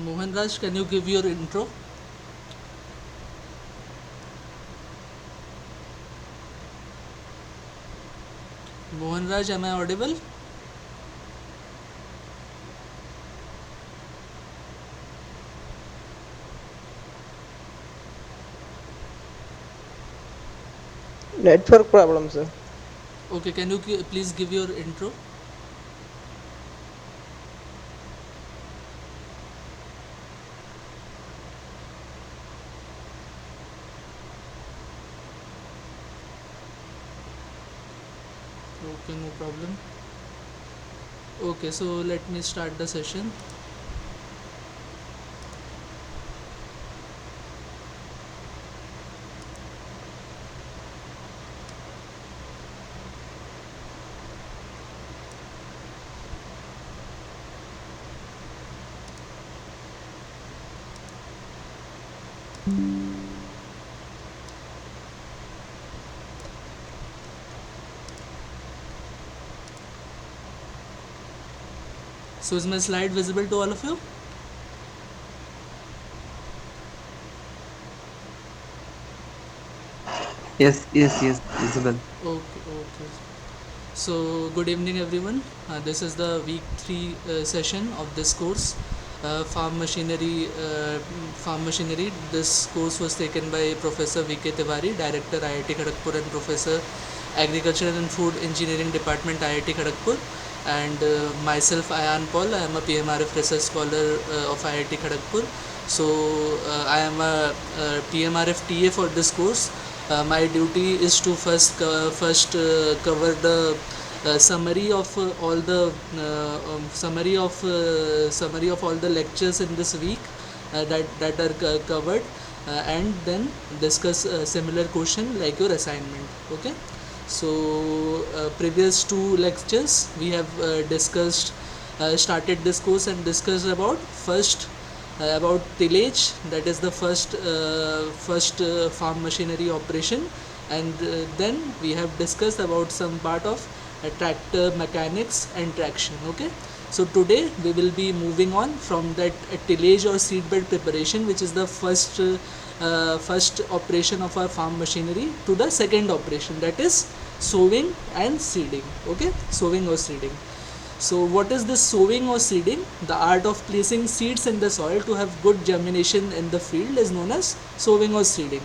Mohan Raj, can you give your intro? Mohan Raj, am I audible? Network problem, sir. Okay, can you please give your intro? Okay, no problem. Okay, so let me start the session. So is my slide visible to all of you? Yes, visible. Okay, okay. So good evening, everyone. This is the week three session of this course, farm machinery. Farm machinery. This course was taken by Professor V.K. Tiwari, Director IIT Kharagpur, and Professor Agriculture and Food Engineering Department IIT Kharagpur, and myself Ayan Paul. I am a PMRF Research Scholar of IIT Kharagpur. So I am a PMRF TA for this course. My duty is to first cover the summary of summary of all the lectures in this week that are covered, and then discuss a similar question like your assignment. Okay, so previous two lectures we have discussed started this course and discussed about first about tillage, that is the first farm machinery operation, and then we have discussed about some part of tractor mechanics and traction. Okay, so today we will be moving on from that tillage or seedbed preparation, which is the first operation of our farm machinery, to the second operation, that is sowing and seeding. Okay, sowing or seeding. So what is this sowing or seeding? The art of placing seeds in the soil to have good germination in the field is known as sowing or seeding.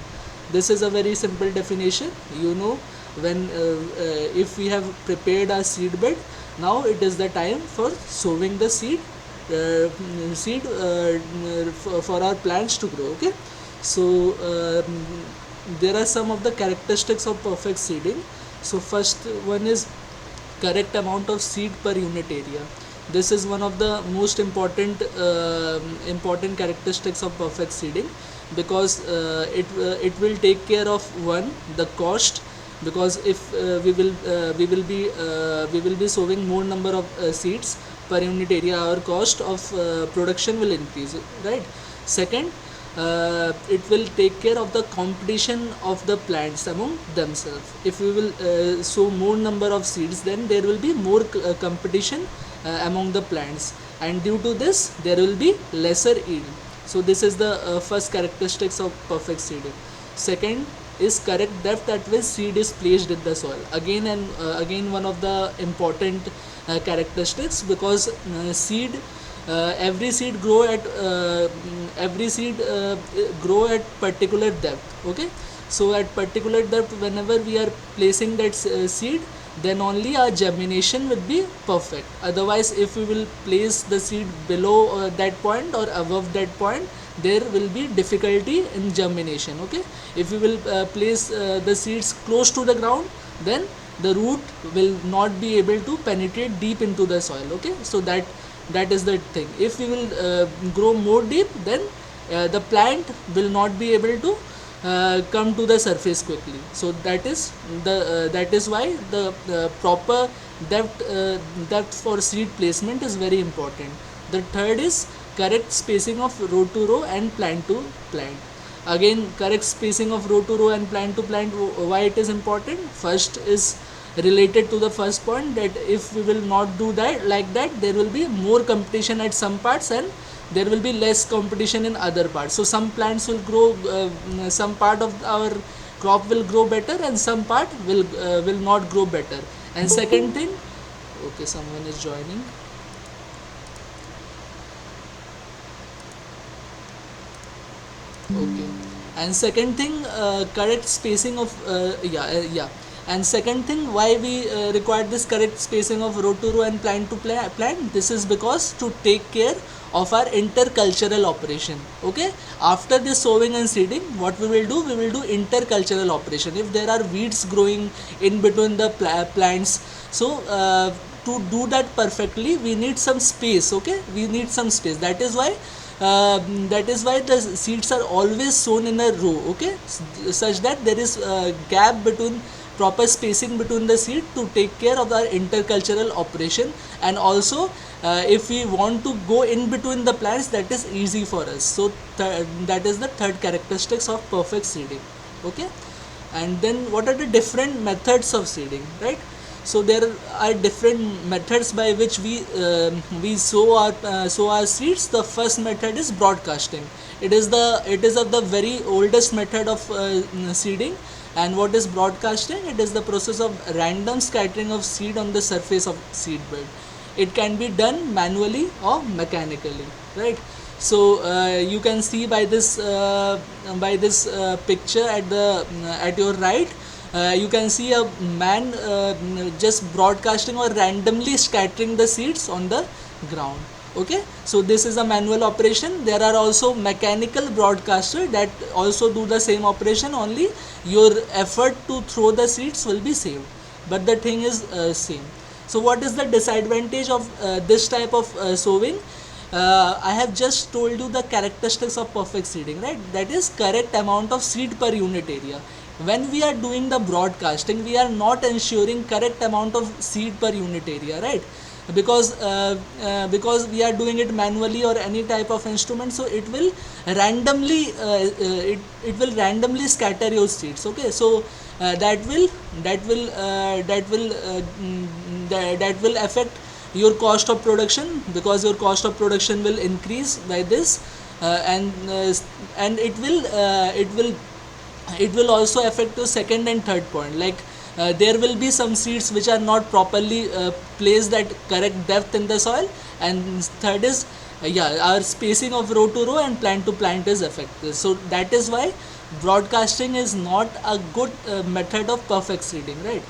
This is a very simple definition. You know, when if we have prepared our seed bed, now it is the time for sowing the seed for our plants to grow. Okay, so there are some of the characteristics of perfect seeding. So first one is correct amount of seed per unit area. This is one of the most important characteristics of perfect seeding, because it will take care of one, the cost, because if we will be sowing more number of seeds per unit area, our cost of production will increase, right? Second, it will take care of the competition of the plants among themselves. If we will sow more number of seeds, then there will be more competition among the plants, and due to this there will be lesser yield. So this is the first characteristics of perfect seeding. Second is correct depth at which seed is placed in the soil. Again and again, one of the important characteristics, because every seed grow at particular depth. Okay, so at particular depth, whenever we are placing that seed, then only our germination will be perfect. Otherwise, if we will place the seed below that point or above that point, there will be difficulty in germination. Okay, if we will place the seeds close to the ground, then the root will not be able to penetrate deep into the soil. Okay, so that is the thing. If we will grow more deep, then the plant will not be able to come to the surface quickly. So that is why the proper depth for seed placement is very important. The third is correct spacing of row to row and plant to plant. Again, correct spacing of row to row and plant to plant. Why it is important? First is related to the first point, that if we will not do that like that, there will be more competition at some parts, and there will be less competition in other parts. So some plants will grow, some part of our crop will grow better, and some part will not grow better. And second thing, okay, someone is joining. Okay. And second thing, correct spacing of yeah. And second thing, why we require this correct spacing of row to row and plant to plant. This is because to take care of our intercultural operation. Okay. After this sowing and seeding, what we will do? We will do intercultural operation. If there are weeds growing in between the plants, so to do that perfectly, we need some space. Okay. We need some space. That is why the seeds are always sown in a row, okay, such that there is a gap between, proper spacing between the seed to take care of our intercultural operation. And also if we want to go in between the plants, that is easy for us. So that is the third characteristics of perfect seeding. Okay. And then what are the different methods of seeding, right? So there are different methods by which we sow our seeds. The first method is broadcasting. It is of the very oldest method of seeding. And what is broadcasting? It is the process of random scattering of seed on the surface of seed bed. It can be done manually or mechanically, right? So you can see by this picture at your right, you can see a man just broadcasting or randomly scattering the seeds on the ground. Okay, so this is a manual operation. There are also mechanical broadcasters that also do the same operation, only your effort to throw the seeds will be saved, but the thing is same. So what is the disadvantage of this type of sowing? I have just told you the characteristics of perfect seeding, right? That is correct amount of seed per unit area. When we are doing the broadcasting, we are not ensuring correct amount of seed per unit area, right? Because we are doing it manually or any type of instrument, so it will randomly scatter your seeds. Okay, so that will affect your cost of production, because your cost of production will increase by this, and it will also affect the second and third point. Like there will be some seeds which are not properly placed at correct depth in the soil. And third is our spacing of row to row and plant to plant is affected. So that is why broadcasting is not a good method of perfect seeding, right?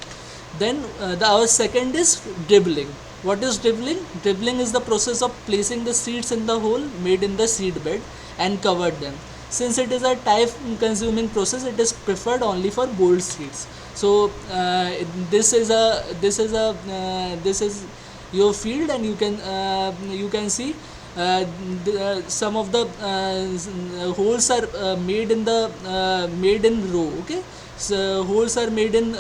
Then our second is dribbling. What is dribbling? Dribbling is the process of placing the seeds in the hole made in the seed bed and covered them. Since it is a time consuming process, it is preferred only for bold seeds. So this is your field, and you can see some of the holes are made in row. Okay, so holes are made in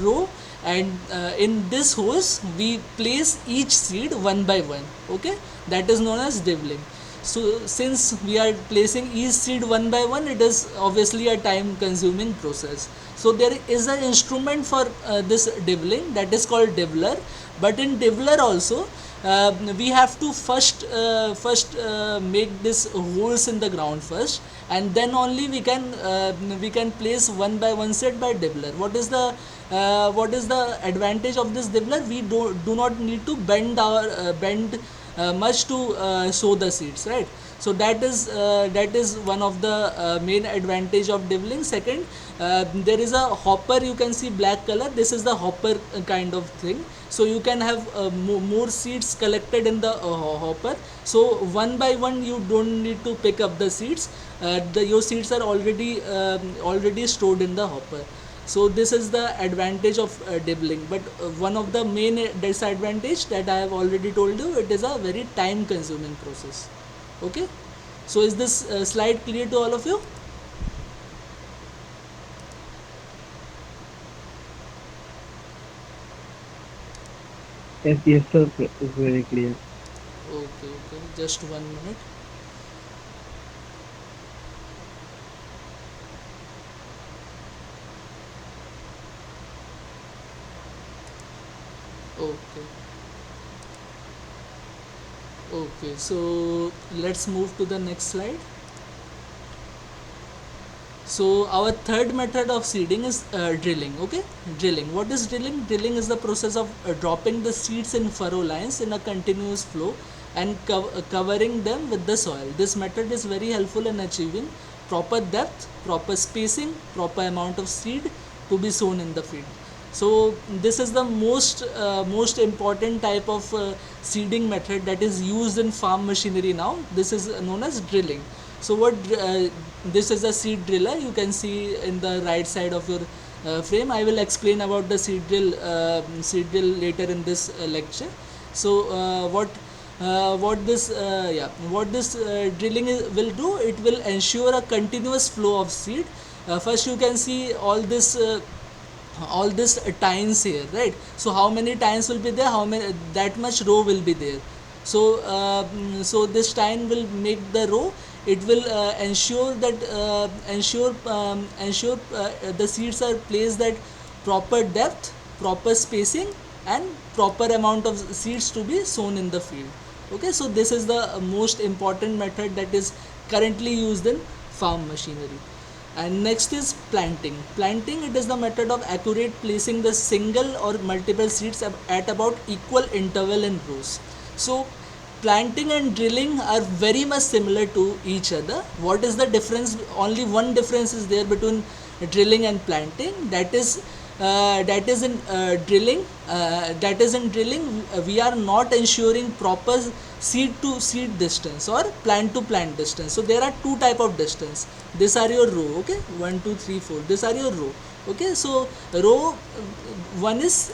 row, and in this holes we place each seed one by one. Okay, that is known as dribbling. So since we are placing each seed one by one, it is obviously a time consuming process. So there is an instrument for this dribbling, that is called dibbler. But in dibbler also we have to first make this holes in the ground first, and then only we can place one by one set by dibbler. What is the advantage of this dibbler? We do not need to bend much to sow the seeds, right? So that is one of the main advantage of dibbling. Second, there is a hopper, you can see black color. This is the hopper kind of thing. So you can have more seeds collected in the hopper. So one by one you don't need to pick up the seeds. Your seeds are already stored in the hopper. So this is the advantage of dibbling. But one of the main disadvantage that I have already told you, it is a very time consuming process. Okay, so is this slide clear to all of you? Yes, sir. It's very clear. Okay, just 1 minute. Okay, Okay, so let's move to the next slide. So our third method of seeding is drilling. Okay, drilling. What is drilling? Drilling is the process of dropping the seeds in furrow lines in a continuous flow and covering them with the soil. This method is very helpful in achieving proper depth, proper spacing, proper amount of seed to be sown in the field. So this is the most important type of seeding method that is used in farm machinery now. This is known as drilling. So what this is a seed driller. You can see in the right side of your frame. I will explain about the seed drill later in this lecture. So what this drilling will do, it will ensure a continuous flow of seed. First you can see all this tines here, right? So how many tines will be there, how many, that much row will be there. So so this tine will make the row. It will ensure that ensure the seeds are placed at proper depth, proper spacing, and proper amount of seeds to be sown in the field. Okay, so this is the most important method that is currently used in farm machinery. And next is planting. Planting, it is the method of accurate placing the single or multiple seeds at about equal interval in rows. So planting and drilling are very much similar to each other. What is the difference? Only one difference is there between drilling and planting. That is in drilling. We are not ensuring proper seed to seed distance or plant to plant distance. So there are two type of distance. These are your row. Okay, 1 2 3 4. These are your row. Okay, so row one is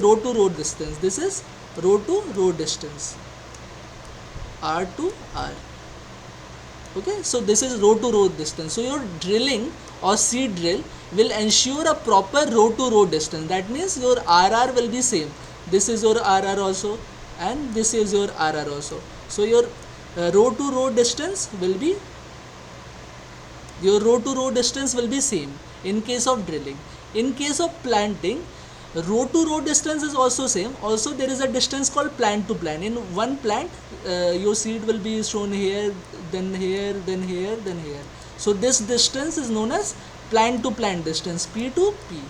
row to row distance. This is row to row distance. R to R. Okay, so this is row to row distance. So your drilling or seed drill will ensure a proper row to row distance. That means your RR will be same. This is your RR also, and this is your RR also. So your row to row distance will be same in case of drilling. In case of planting, row to row distance is also same. Also there is a distance called plant to plant. In one plant your seed will be shown here, then here, then here, then here. So this distance is known as plant to plant distance, P to P.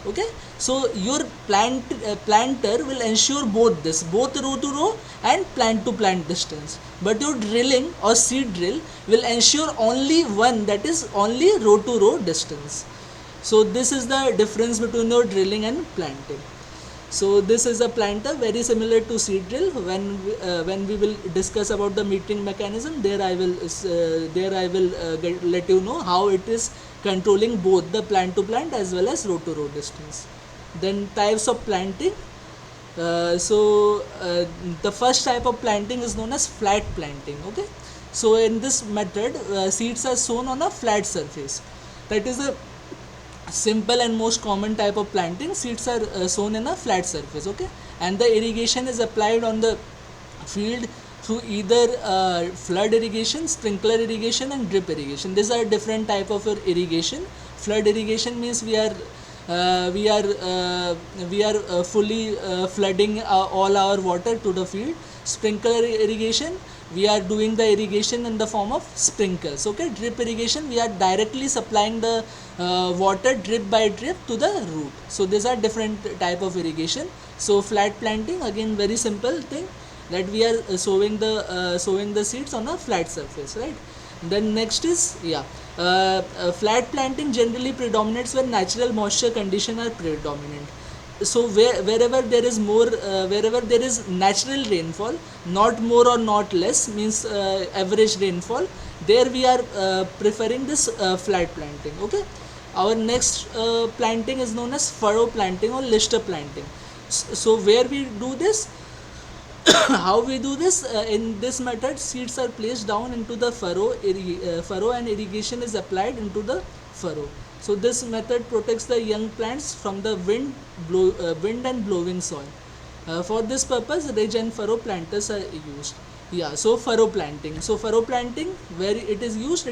Okay, so your planter will ensure both row to row and plant to plant distance, but your drilling or seed drill will ensure only one, that is only row to row distance. So this is the difference between your drilling and planting. So this is a planter, very similar to seed drill. When we will discuss about the metering mechanism, there I will let you know how it is controlling both the plant to plant as well as row to row distance. Then types of planting. The first type of planting is known as flat planting. Okay, so in this method seeds are sown on a flat surface. That is a simple and most common type of planting. Seeds are sown in a flat surface. Okay, and the irrigation is applied on the field through either flood irrigation, sprinkler irrigation, and drip irrigation. These are different type of irrigation. Flood irrigation means we are fully flooding all our water to the field. Sprinkler irrigation, we are doing the irrigation in the form of sprinkles. Okay, drip irrigation, we are directly supplying the water drip by drip to the root. So these are different type of irrigation. So flat planting, again very simple thing, that we are sowing the seeds on a flat surface, right? Then next is flat planting generally predominates when natural moisture condition are predominant. So wherever there is natural rainfall, not more or not less, means average rainfall, there we are preferring this flat planting. Okay, our next planting is known as furrow planting or lister planting. So where we do this, how we do this, in this method seeds are placed down into the furrow and irrigation is applied into the furrow. So this method protects the young plants from the wind and blowing soil. For this purpose, ridge and furrow planters are used. So furrow planting, where it is used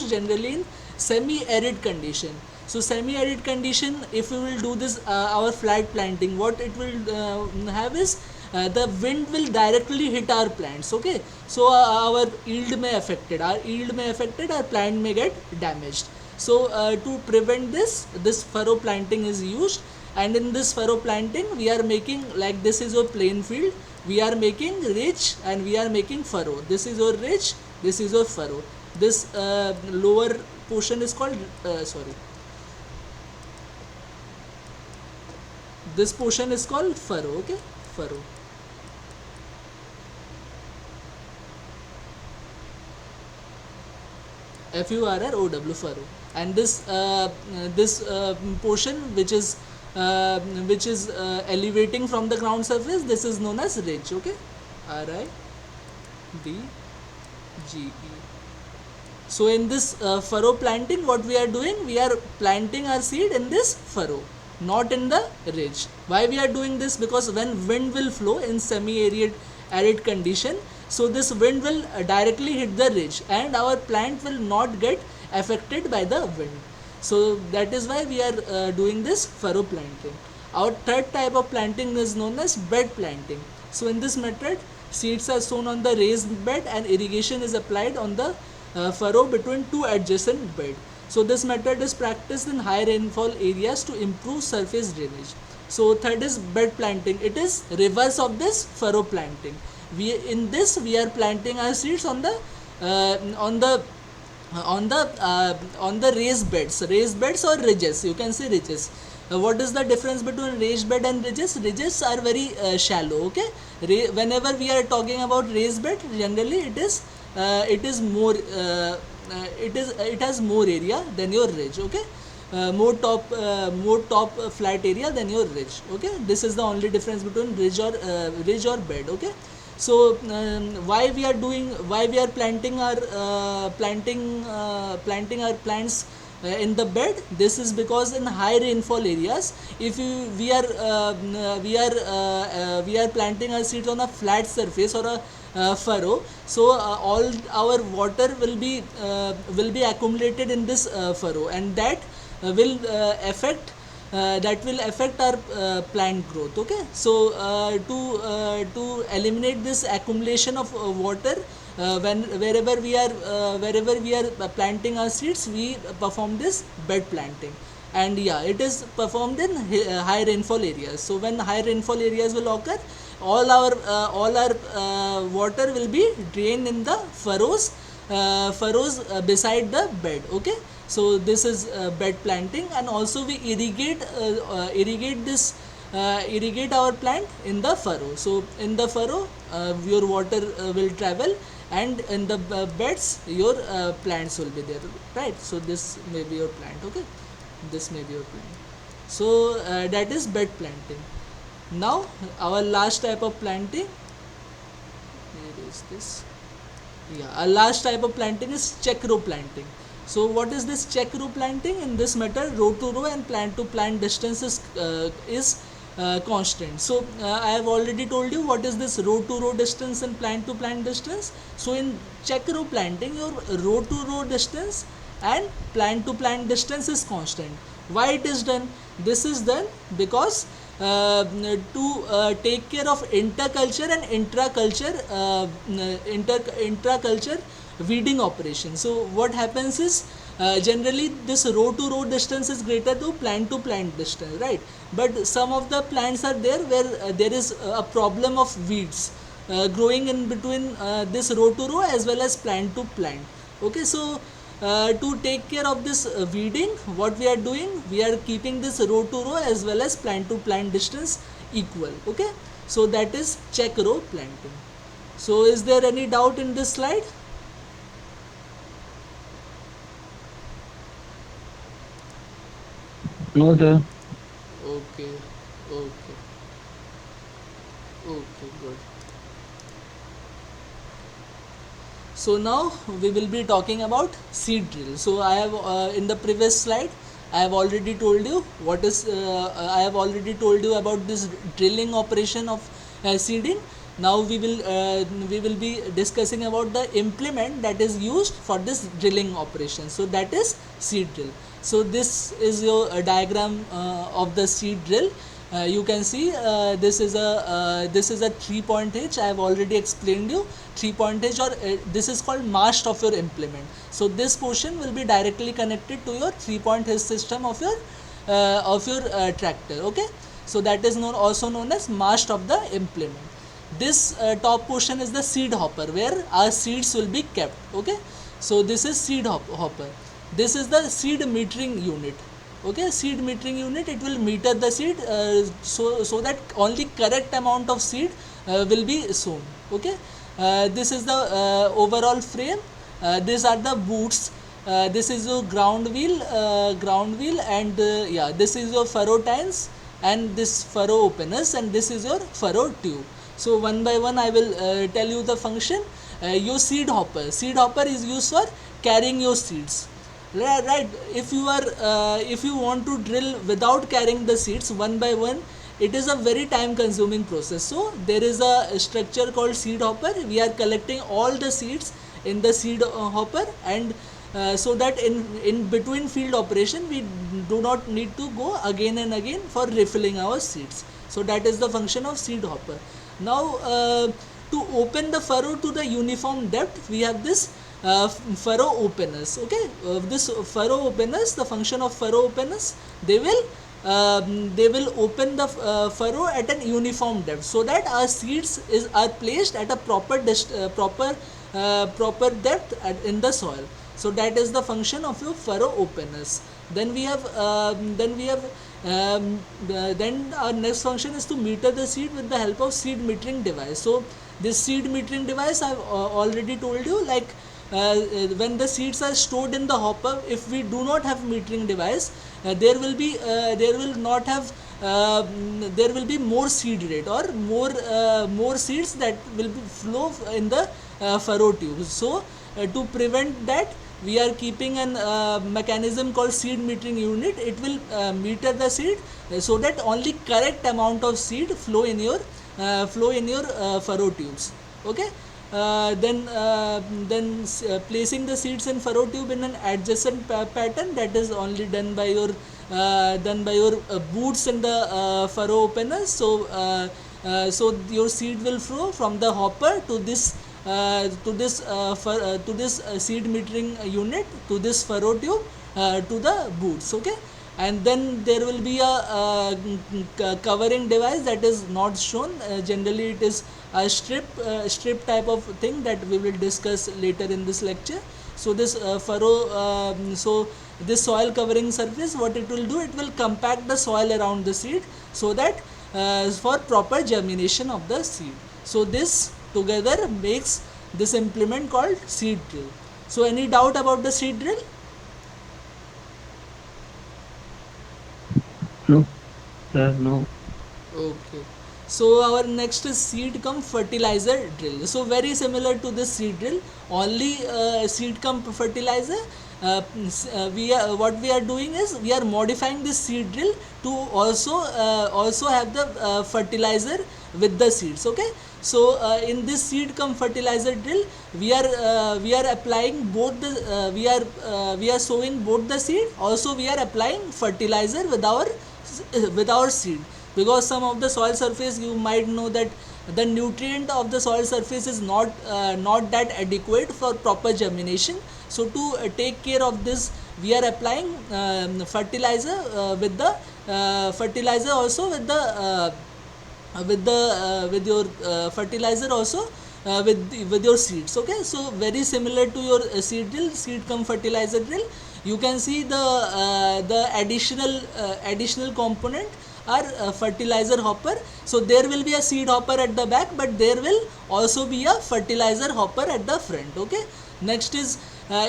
generally in semi-arid condition. So semi-arid condition, if we will do this our flat planting, what it will have is the wind will directly hit our plants. Okay, so our yield may affected, our plant may get damaged. So to prevent this furrow planting is used, and in this furrow planting we are making, like, this is your plain field, we are making ridge and we are making furrow. This is your ridge, this is your furrow. This lower portion is called this portion is called furrow. Okay, furrow. FURROW, furrow. And this portion which is elevating from the ground surface, this is known as ridge. Okay, RIDGE. So in this furrow planting, what we are doing, we are planting our seed in this furrow, not in the ridge. Why we are doing this? Because when wind will flow in arid condition, so this wind will directly hit the ridge and our plant will not get affected by the wind. So that is why we are doing this furrow planting. Our third type of planting is known as bed planting. So in this method, seeds are sown on the raised bed and irrigation is applied on the furrow between two adjacent beds. So this method is practiced in high rainfall areas to improve surface drainage. So third is bed planting. It is reverse of this furrow planting. We are planting our seeds on the raised beds or ridges. You can say ridges. What is the difference between raised bed and ridges? Ridges are very shallow. Okay, whenever we are talking about raised bed, generally it is more it has more area than your ridge. Okay, more top flat area than your ridge. Okay, this is the only difference between ridge or bed. Okay, so why we are planting our plants in the bed? This is because in high rainfall areas, if we are planting our seeds on a flat surface or a furrow, so all our water will be accumulated in this furrow, and that will affect our plant growth. Okay, so to eliminate this accumulation of water, wherever we are planting our seeds, we perform this bed planting. And yeah, it is performed in high rainfall areas. So when high rainfall areas will occur, all our water will be drained in the furrows beside the bed. Okay, so this is bed planting. And also we irrigate our plant in the furrow. So in the furrow, your water will travel, and in the beds your plants will be there, right? So this may be your plant. Okay, this may be your plant. So that is bed planting. Now our last type of planting, where is this? Yeah, our last type of planting is check row planting. So what is this check row planting? In this method, row to row and plant to plant distance is constant. So I have already told you what is this row to row distance and plant to plant distance. So in check row planting, your row to row distance and plant to plant distance is constant. Why it is done? This is done because to take care of interculture and intraculture weeding operation. So what happens is, generally this row to row distance is greater to plant distance, right? But some of the plants are there where there is a problem of weeds growing in between this row to row as well as plant to plant. Okay, so to take care of this weeding, what we are doing, we are keeping this row to row as well as plant to plant distance equal. Okay, so that is check row planting. So is there any doubt in this slide? No, sir. Okay, good. So now we will be talking about seed drill. So I have in the previous slide I have already told you about this drilling operation of seeding. Now we will be discussing about the implement that is used for this drilling operation. So that is seed drill. So this is your diagram of the seed drill. you can see this is a 3-point hitch. I have already explained you 3-point hitch, or this is called mast of your implement. So this portion will be directly connected to your 3-point hitch system of your tractor. Okay, so that is also known as mast of the implement. This top portion is the seed hopper, where our seeds will be kept. Okay, so this is seed hopper. This is the seed metering unit. Okay, seed metering unit, it will meter the seed, so that only correct amount of seed will be sown. Okay, this is the overall frame. These are the boots. This is your ground wheel, and yeah, this is your furrow tines, and this furrow openers, and this is your furrow tube. So one by one I will tell you the function. Your seed hopper is used for carrying your seeds. Right, if you want to drill without carrying the seeds one by one, it is a very time consuming process. So there is a structure called seed hopper. We are collecting all the seeds in the seed hopper, and so that in between field operation we do not need to go again and again for refilling our seeds. So that is the function of seed hopper. Now to open the furrow to the uniform depth, we have this furrow openers. Okay, this furrow openers, the function of furrow openers, they will open the furrow at an uniform depth, so that our seeds are placed at a proper depth in the soil. So that is the function of your furrow openers. Then we have then our next function is to meter the seed with the help of seed metering device. So this seed metering device, I have already told you, like when the seeds are stored in the hopper, if we do not have metering device, there will be more seed rate, or more seeds that will flow in the furrow tube. So to prevent that, we are keeping an mechanism called seed metering unit. It will meter the seed so that only correct amount of seed flow in your furrow tubes. Okay, then placing the seeds in furrow tube in an adjacent pattern, that is only done by your boots in the furrow openers. So your seed will flow from the hopper to this seed metering unit, to this furrow tube, to the boots. Okay, and then there will be a covering device that is not shown. Generally it is a strip type of thing that we will discuss later in this lecture. So this this soil covering surface, what it will do, it will compact the soil around the seed, so that for proper germination of the seed. So this together makes this implement called seed drill. So any doubt about the seed drill? No, sir, no. Okay, so our next is seed cum fertilizer drill. So very similar to this seed drill, only seed cum fertilizer. What we are doing is we are modifying this seed drill to also have the fertilizer with the seeds. Okay, so in this seed cum fertilizer drill, we are applying both the we are sowing both the seed. Also we are applying fertilizer with our seed, because some of the soil surface, you might know that the nutrient of the soil surface is not that adequate for proper germination. So to take care of this, we are applying fertilizer with the fertilizer also with the with your fertilizer also with your seeds. Okay, so very similar to your seed drill, seed cum fertilizer drill. You can see the additional component are fertilizer hopper. So there will be a seed hopper at the back, but there will also be a fertilizer hopper at the front. Okay, next is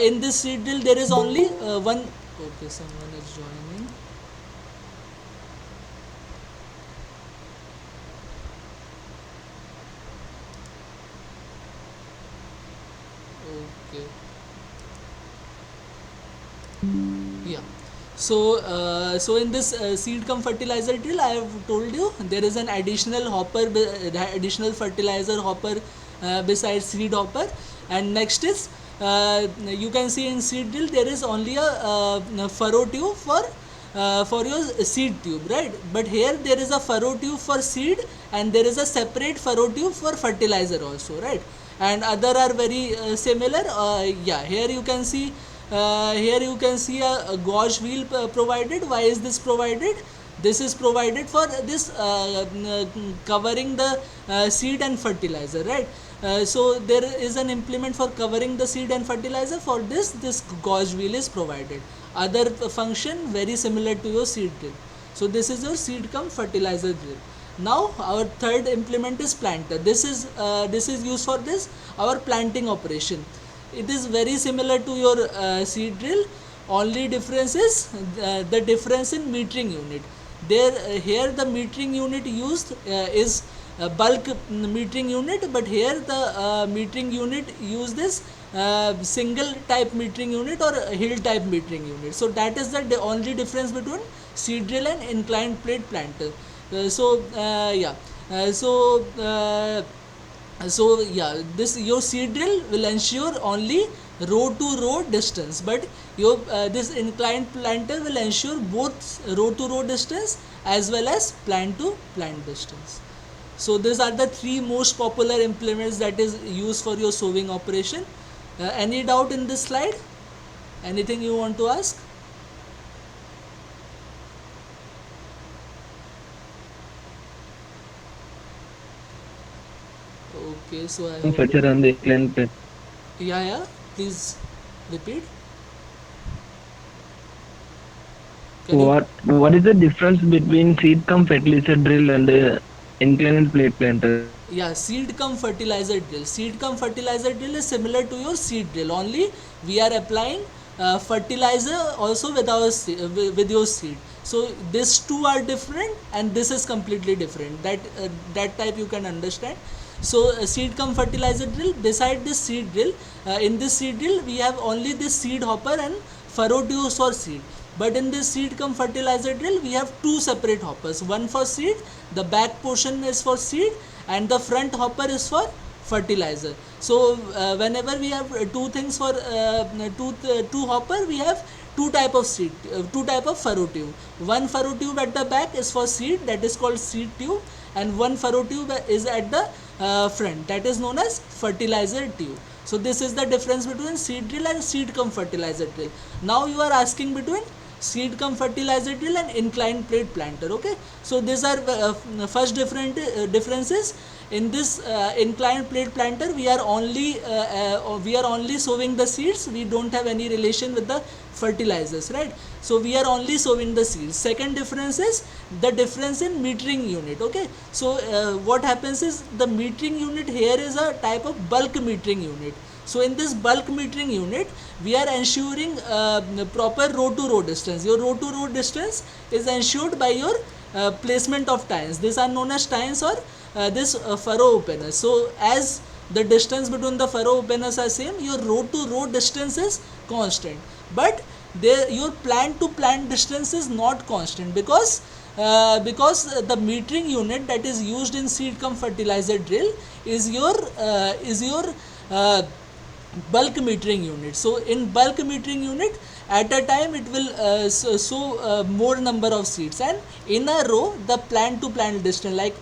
in this seed drill there is only one. Okay, someone is joining. Okay, yeah. So in this seed cum fertilizer drill, I have told you there is an additional hopper, additional fertilizer hopper besides seed hopper. And next is you can see in seed drill there is only a furrow tube for for your seed tube, right? But here there is a furrow tube for seed and there is a separate furrow tube for fertilizer also, right? And other are very similar. Yeah, here you can see a gauge wheel provided. Why is this provided? This is provided for this covering the seed and fertilizer, right? So there is an implement for covering the seed and fertilizer. For this gauge wheel is provided. Other function very similar to your seed drill. So this is your seed cum fertilizer drill. Now our third implement is planter. This is used for this our planting operation. It is very similar to your seed drill. Only difference is the difference in metering unit. Here the metering unit used is bulk metering unit, but here the metering unit used is single type metering unit or hill type metering unit. So that is the only difference between seed drill and inclined plate planter. This your seed drill will ensure only row to row distance, but your this inclined planter will ensure both row to row distance as well as plant to plant distance. So these are the three most popular implements that is used for your sowing operation. Any doubt in this slide? Anything you want to ask? Okay, so I hope. Fetcher and the inclined plate. Yeah. Please repeat. Can you? What is the difference between seed cum fertilizer drill and inclined plate planter? Yeah, seed cum fertilizer drill. Seed cum fertilizer drill is similar to your seed drill. Only we are applying fertilizer also with your seed. So these two are different and this is completely different. That type you can understand. So seed cum fertilizer drill. Beside this seed drill, in this seed drill we have only this seed hopper and furrow tubes for seed. But in this seed cum fertilizer drill we have two separate hoppers. One for seed, the back portion is for seed, and the front hopper is for fertilizer. So whenever we have two things for two hopper, we have two type of furrow tube. One furrow tube at the back is for seed, that is called seed tube, and one furrow tube is at the front, that is known as fertilizer tube. So this is the difference between seed drill and seed cum fertilizer drill. Now you are asking between seed cum fertilizer drill and inclined plate planter. Okay, so these are first differences. In this inclined plate planter we are only sowing the seeds. We don't have any relation with the fertilizers, right? So we are only sowing the seeds. Second difference is the difference in metering unit. Okay, so what happens is the metering unit here is a type of bulk metering unit. So in this bulk metering unit we are ensuring proper row to row distance. Your row to row distance is ensured by your placement of tines. These are known as tines or this furrow openers. So as the distance between the furrow openers are same, your row to row distance is constant, but your plant to plant distance is not constant because the metering unit that is used in seed cum fertilizer drill is your bulk metering unit. So in bulk metering unit at a time it will sow more number of seeds, and in a row the plant to plant distance, like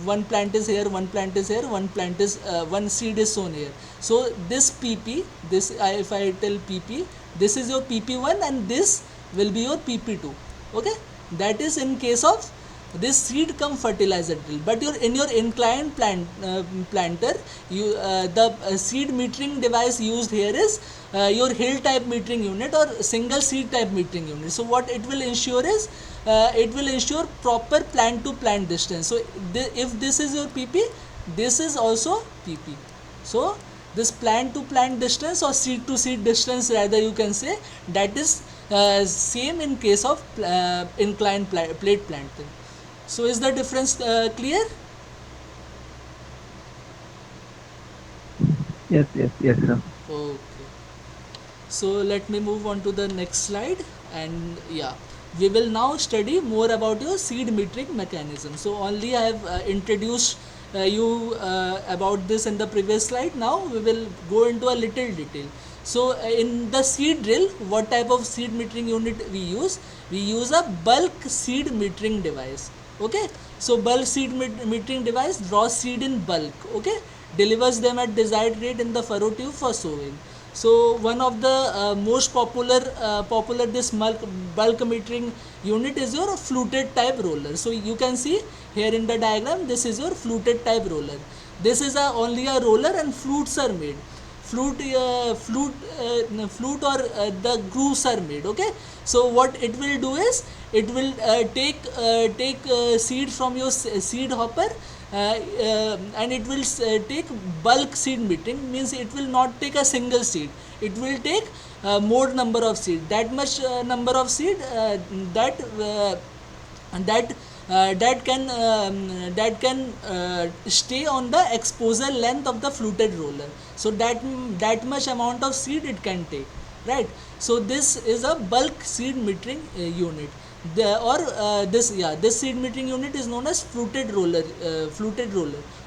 one plant is here, one plant is here, one seed is sown here. So this PP, if I tell PP, this is your PP1 and this will be your PP2. Okay, that is in case of this seed cum fertilizer drill. But in your inclined planter, the seed metering device used here is your hill type metering unit or single seed type metering unit. So what it will ensure is it will ensure proper plant to plant distance. So if this is your PP, this is also PP. So this plant to plant distance or seed to seed distance rather you can say, that is same in case of inclined plate planting. So is the difference clear? Yes, sir. Okay. So let me move on to the next slide, and yeah, we will now study more about your seed metering mechanism. So only I have introduced you about this in the previous slide. Now we will go into a little detail. So in the seed drill, what type of seed metering unit we use? We use a bulk seed metering device. Okay, so bulk seed metering device draws seed in bulk. Okay, delivers them at desired rate in the furrow tube for sowing. So one of the most popular this bulk metering unit is your fluted type roller. So you can see here in the diagram, this is your fluted type roller. This is only a roller and flutes are made. Flute or the grooves are made. Okay, so what it will do is it will take seed from your seed hopper, and it will take bulk seed metering, means it will not take a single seed, it will take more number of seed, that much number of seed that that that can stay on the exposure length of the fluted roller. So that much amount of seed it can take, right? So this is a bulk seed metering unit. This seed metering unit is known as fluted roller.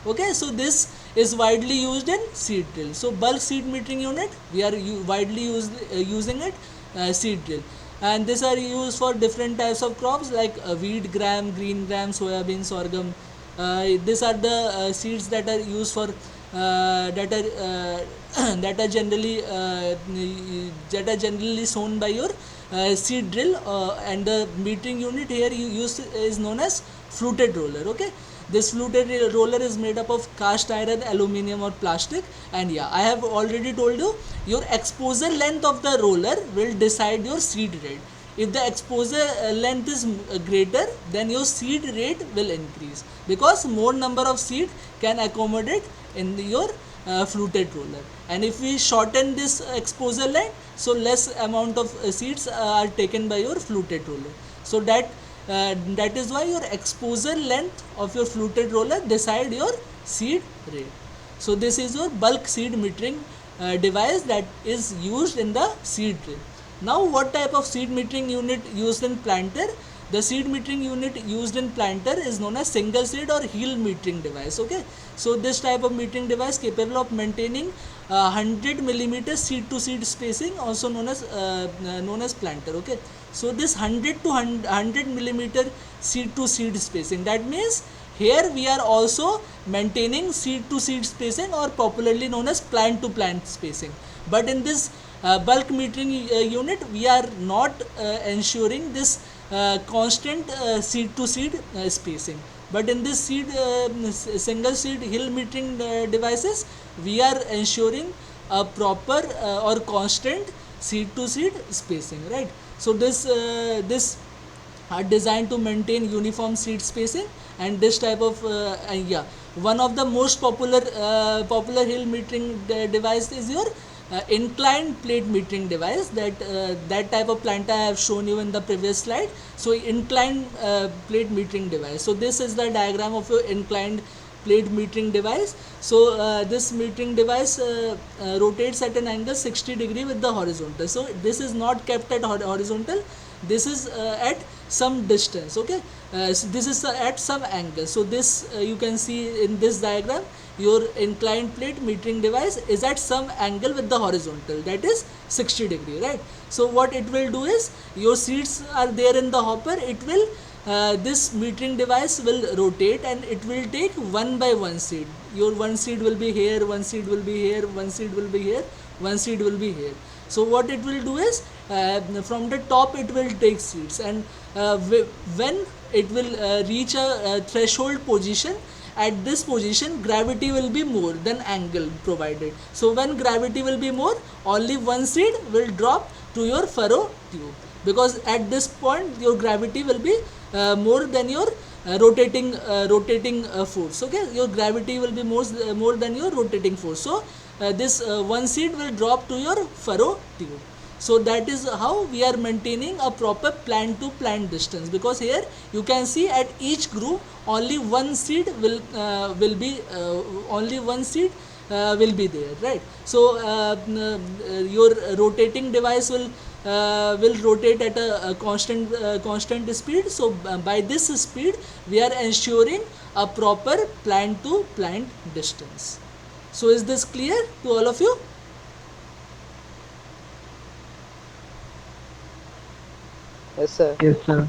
Okay, so this is widely used in seed drill. So bulk seed metering unit, we are widely using it seed drill, and these are used for different types of crops like wheat, gram, green gram, soybean, sorghum. These are the seeds that are used for that are generally sown by your seed drill, and the metering unit here you use is known as fluted roller. Okay, this fluted roller is made up of cast iron, aluminium or plastic, and yeah, I have already told you, your exposure length of the roller will decide your seed rate. If the exposure length is greater, then your seed rate will increase, because more number of seed can accommodate in your fluted roller. And if we shorten this exposure length, so less amount of seeds are taken by your fluted roller. So that is why your exposure length of your fluted roller decide your seed rate. So this is your bulk seed metering device that is used in the seed drill. Now what type of seed metering unit used in planter? The seed metering unit used in planter is known as single seed or heel metering device. Okay, so this type of metering device capable of maintaining 100 millimeter seed to seed spacing, also known as planter. Okay, so this 100 to 100 millimeter seed to seed spacing, that means here we are also maintaining seed to seed spacing, or popularly known as plant to plant spacing. But in this bulk metering unit, we are not ensuring this constant seed to seed spacing. But in this single seed hill metering devices, we are ensuring a proper or constant seed to seed spacing, right? So this are designed to maintain uniform seed spacing, and this type of one of the most popular hill metering device is your inclined plate metering device. That type of plant I have shown you in the previous slide. So inclined plate metering device. So this is the diagram of your inclined plate metering device. So this metering device rotates at an angle 60 degree with the horizontal. So this is not kept at horizontal, this is at some distance. Okay, so this is at some angle. So this you can see in this diagram, your inclined plate metering device is at some angle with the horizontal, that is 60 degree, right? So what it will do is, your seeds are there in the hopper, it will this metering device will rotate, and it will take one by one seed. Your one seed will be here, one seed will be here, one seed will be here, one seed will be here. So what it will do is, from the top it will take seeds, and when it will reach a threshold position, at this position gravity will be more than angle provided. So when gravity will be more, only one seed will drop to your furrow tube, because at this point your gravity will be more than your rotating force. Okay, your gravity will be more than your rotating force. So this one seed will drop to your furrow tube. So that is how we are maintaining a proper plant to plant distance, because here you can see at each group only one seed will be there, right? So your rotating device will rotate at a constant speed. So by this speed we are ensuring a proper plant to plant distance. So is this clear to all of you? Yes, sir. Yes, sir.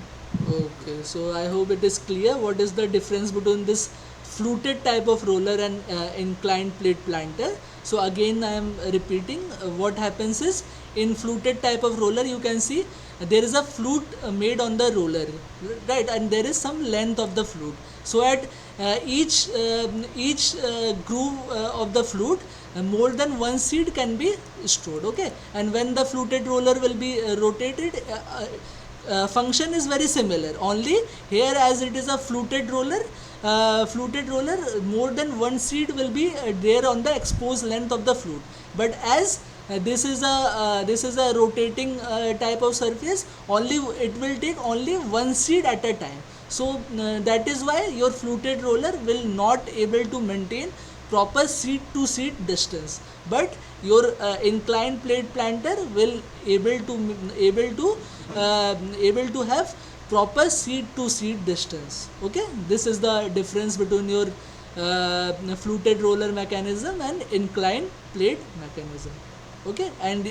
Okay, so I hope it is clear what is the difference between this fluted type of roller and inclined plate planter. So again I am repeating, what happens is in fluted type of roller you can see there is a flute made on the roller, right, and there is some length of the flute. So at each groove of the flute, more than one seed can be stored, okay, and when the fluted roller will be rotated, function is very similar, only here as it is a fluted roller, more than one seed will be there on the exposed length of the flute, but as this is a rotating type of surface, only it will take only one seed at a time. So that is why your fluted roller will not able to maintain proper seed to seed distance, but your inclined plate planter will able to have proper seed to seed distance. Okay, this is the difference between your fluted roller mechanism and inclined plate mechanism. Okay, and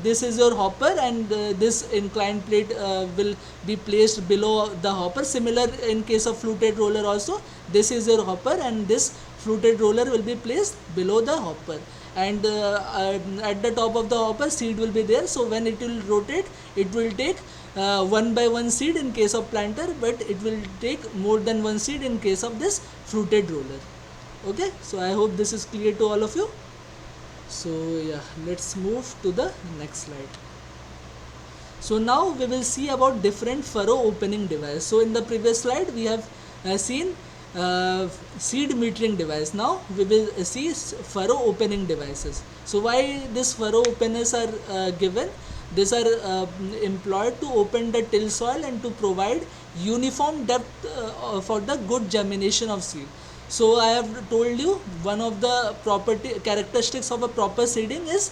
this is your hopper, and this inclined plate will be placed below the hopper. Similar in case of fluted roller also, this is your hopper and this fluted roller will be placed below the hopper, and at the top of the hopper seed will be there. So when it will rotate, it will take one by one seed in case of planter, but it will take more than one seed in case of this fluted roller. Okay, so I hope this is clear to all of you. So yeah, let's move to the next slide. So now we will see about different furrow opening device. So in the previous slide we have seen seed metering device. Now we will see furrow opening devices. So why this furrow openers are given? These are employed to open the till soil and to provide uniform depth for the good germination of seed. So I have told you one of the property characteristics of a proper seeding is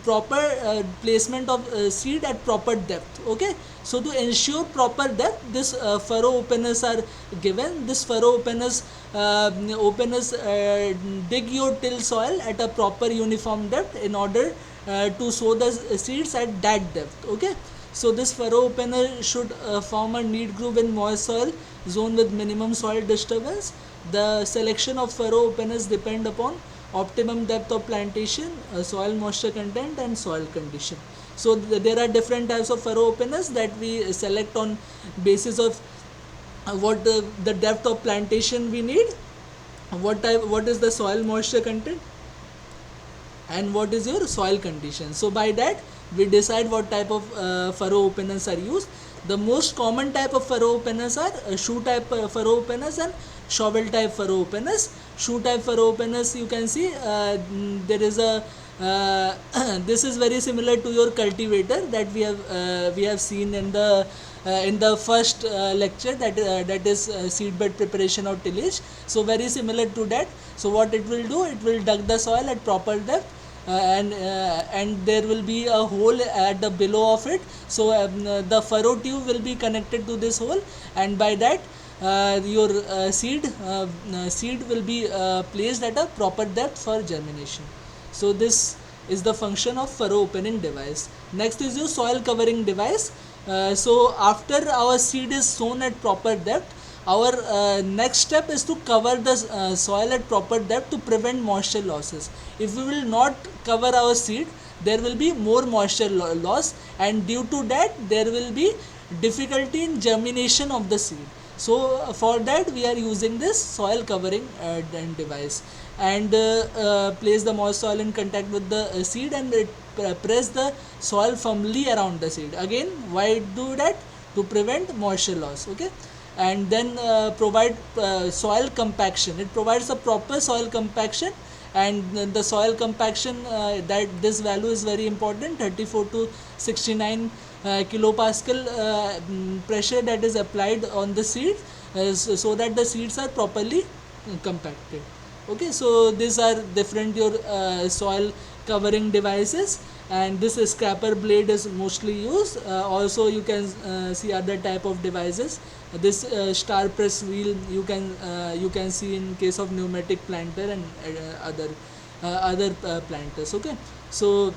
proper placement of seed at proper depth. Okay, so to ensure proper depth, this furrow openers are given. This furrow openers dig your till soil at a proper uniform depth in order to sow the seeds at that depth. Okay, so this furrow opener should form a neat groove in moist soil zone with minimum soil disturbance. The selection of furrow openers depend upon optimum depth of plantation, soil moisture content and soil condition. So there are different types of furrow openers that we select on basis of what the depth of plantation we need, what is the soil moisture content, and what is your soil condition. So by that we decide what type of furrow openers are used. The most common type of furrow openers are shoe type furrow openers and shovel type furrow openers. Shoe type furrow openers, you can see there is a this is very similar to your cultivator that we have seen in the first lecture, that is seedbed preparation or tillage. So very similar to that. So what it will do, it will dug the soil at proper depth, and there will be a hole at the below of it. So the furrow tube will be connected to this hole, and by that your seed will be placed at a proper depth for germination. So this is the function of furrow opening device. Next is your soil covering device. So after our seed is sown at proper depth, our next step is to cover the soil at proper depth to prevent moisture losses. If we will not cover our seed, there will be more moisture loss, and due to that there will be difficulty in germination of the seed. So for that we are using this soil covering device, and place the moist soil in contact with the seed, and it press the soil firmly around the seed. Again, why do that? To prevent moisture loss. Okay, and then provide soil compaction. It provides a proper soil compaction, and the soil compaction, that this value is very important, 34 to 69 kilopascal pressure that is applied on the seed, so that the seeds are properly compacted. Okay, so these are different your soil covering devices, and this scraper blade is mostly used. Also you can see other type of devices. This star press wheel you can see in case of pneumatic planter and other planters. Okay, so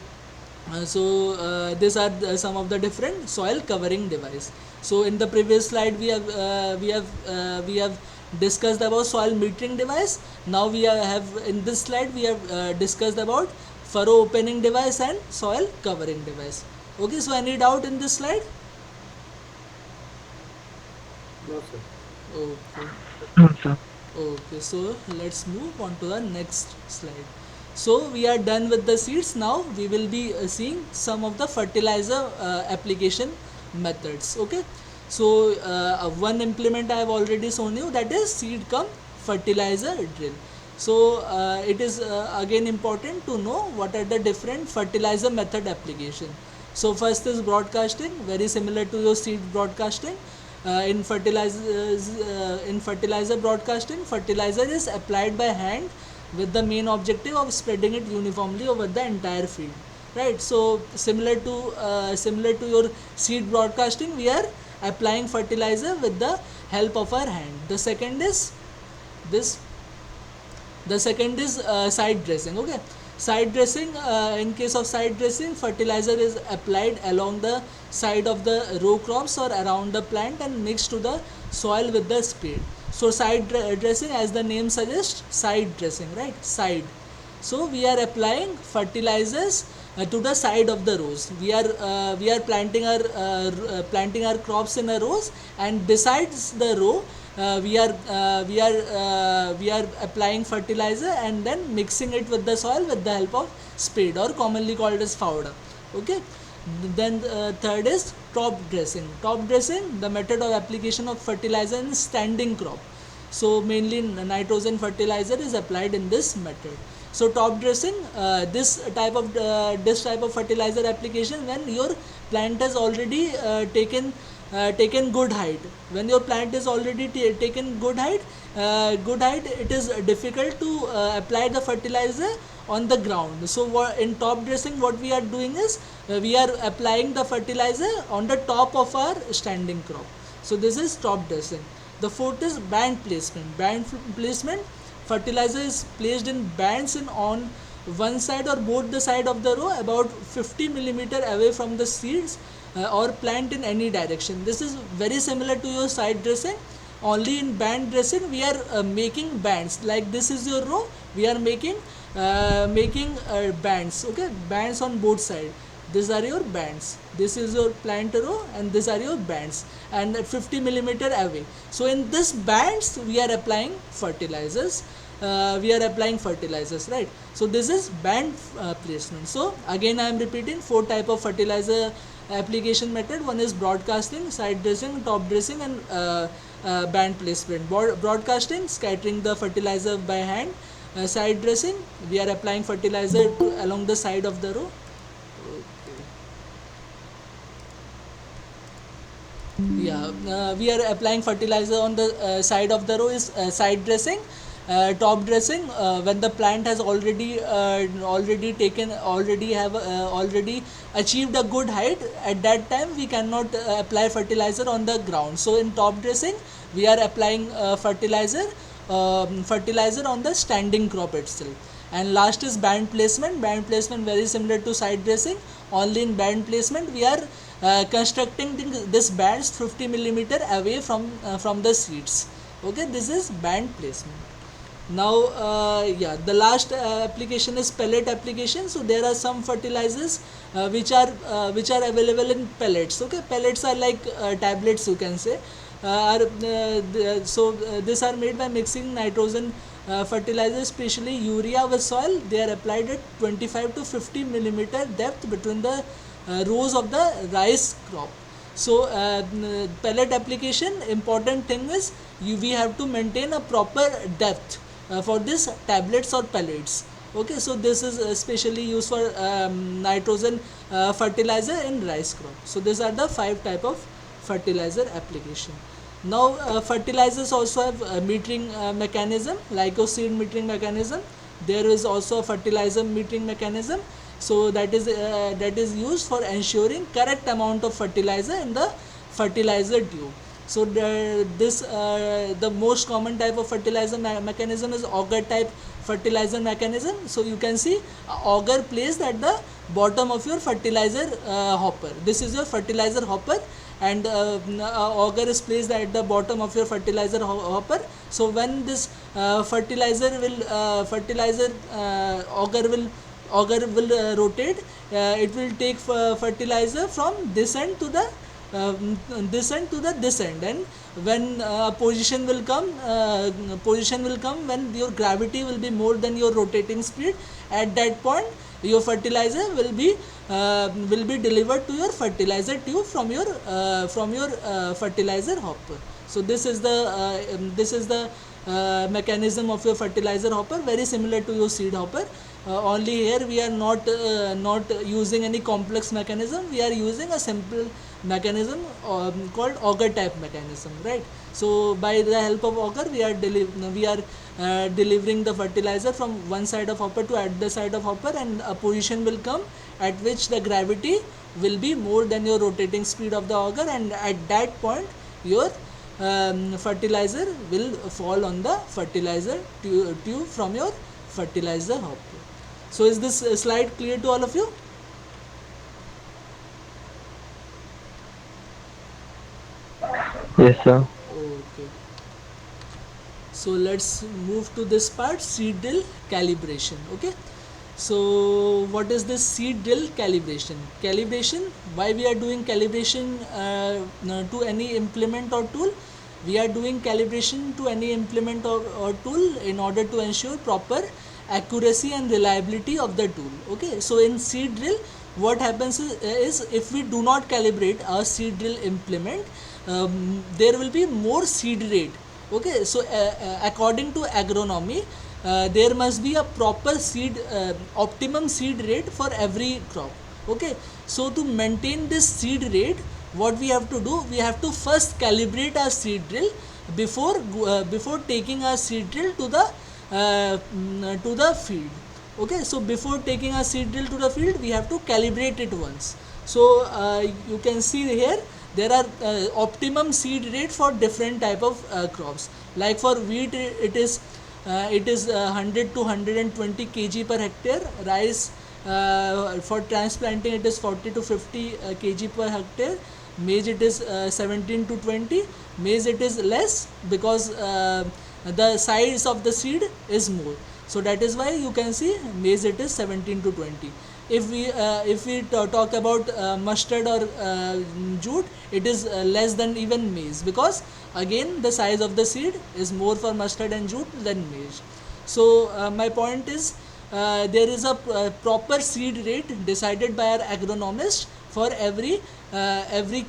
These are some of the different soil covering device. So in the previous slide we have discussed about soil metering device. Now have in this slide we have discussed about furrow opening device and soil covering device. Okay, so any doubt in this slide? No, sir. Okay. No, sir. Okay, so let's move on to the next slide. So we are done with the seeds. Now we will be seeing some of the fertilizer application methods. Okay, so one implement I have already shown you, that is seed cum fertilizer drill. So it is again important to know what are the different fertilizer method application. So first is broadcasting, very similar to your seed broadcasting. In fertilizer broadcasting, fertilizer is applied by hand with the main objective of spreading it uniformly over the entire field, right? So similar to your seed broadcasting, we are applying fertilizer with the help of our hand. This the second is side dressing. Okay, side dressing, in case of side dressing, fertilizer is applied along the side of the row crops or around the plant and mixed to the soil with the spade. So side dressing, as the name suggests, side dressing, right? Side. So we are applying fertilizers to the side of the rows. We are planting our crops in a rows, and besides the row we are applying fertilizer and then mixing it with the soil with the help of spade, or commonly called as fowler. Okay, then third is top dressing. Top dressing, the method of application of fertilizer in standing crop. So mainly nitrogen fertilizer is applied in this method. So top dressing, this type of fertilizer application when your plant has already taken good height. When your plant is already taken good height, it is difficult to apply the fertilizer on the ground. So in top dressing, what we are doing is we are applying the fertilizer on the top of our standing crop. So this is top dressing. The fourth is band placement. Band placement, fertilizer is placed in bands on one side or both the side of the row, about 50 millimeter away from the seeds or plant in any direction. This is very similar to your side dressing. Only in band dressing we are making bands. Like this is your row, we are making bands. Okay, bands on both sides. These are your bands. This is your plant row, and these are your bands, and at 50 millimeter away. So in this bands we are applying fertilizers. Right? So this is band placement. So again I am repeating, four type of fertilizer application method. One is broadcasting, side dressing, top dressing, and band placement. Broadcasting, scattering the fertilizer by hand. Side dressing, we are applying fertilizer along the side of the row. We are applying fertilizer on the side of the row is side dressing. Top dressing, when the plant has already achieved a good height, at that time we cannot apply fertilizer on the ground. So in top dressing we are applying fertilizer on the standing crop itself. And last is band placement. Band placement, very similar to side dressing. Only in band placement we are constructing this bands 50 millimeter away from the seeds. Okay, this is band placement. Now the last application is pellet application. So there are some fertilizers which are available in pellets. Okay, pellets are like tablets, you can say. These are made by mixing nitrogen fertilizer, especially urea, with soil. They are applied at 25 to 50 millimeter depth between the rows of the rice crop. So pellet application, important thing is we have to maintain a proper depth for this tablets or pellets. Okay, so this is especially used for nitrogen fertilizer in rice crop. So these are the 5 type of fertilizer application. Now fertilizers also have metering mechanism, like a seed metering mechanism. There is also a fertilizer metering mechanism. So that is used for ensuring correct amount of fertilizer in the fertilizer tube. So the most common type of fertilizer mechanism is auger type fertilizer mechanism. So you can see auger placed at the bottom of your fertilizer hopper. This is your fertilizer hopper, and auger is placed at the bottom of your fertilizer hopper. So when this fertilizer auger will rotate, it will take fertilizer from this end to the this end to the this end, and when position will come when your gravity will be more than your rotating speed. At that point your fertilizer will be delivered to your fertilizer tube from your fertilizer hopper. So this is the mechanism of your fertilizer hopper, very similar to your seed hopper. Only here we are not using any complex mechanism, we are using a simple mechanism called auger type mechanism, right? So by the help of auger we are delivering the fertilizer from one side of hopper to other side of hopper, and a position will come at which the gravity will be more than your rotating speed of the auger, and at that point your fertilizer will fall on the fertilizer tube from your fertilizer hopper. So is this slide clear to all of you? Yes, sir. Okay. So let's move to this part, seed drill calibration. Okay. So what is this seed drill calibration? Why we are doing calibration to any implement or tool? We are doing calibration to any implement or tool in order to ensure proper accuracy and reliability of the tool. Okay. So in seed drill, what happens is if we do not calibrate our seed drill implement, there will be more seed rate. Okay, so according to agronomy, there must be a proper seed optimum seed rate for every crop. Okay, so to maintain this seed rate, what we have to do, we have to first calibrate our seed drill before taking our seed drill to the field. Okay, so before taking our seed drill to the field, we have to calibrate it once. So you can see here there are optimum seed rate for different type of crops. Like for wheat it is 100 to 120 kg per hectare. Rice for transplanting it is 40 to 50 kg per hectare. Maize it is 17 to 20. Maize it is less because the size of the seed is more. So that is why you can see maize it is 17 to 20. If we talk about mustard or jute, it is less than even maize, because again the size of the seed is more for mustard and jute than maize. So my point is there is a proper seed rate decided by our agronomist for every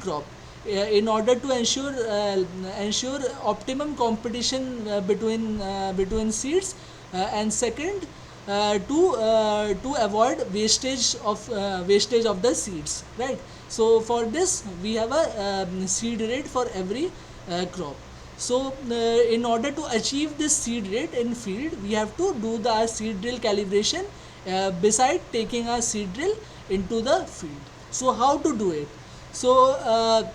crop in order to ensure optimum competition between seeds, and second, to avoid wastage of the seeds, right? So for this we have a seed rate for every crop. So in order to achieve this seed rate in field, we have to do the seed drill calibration beside taking our seed drill into the field. So how to do it? So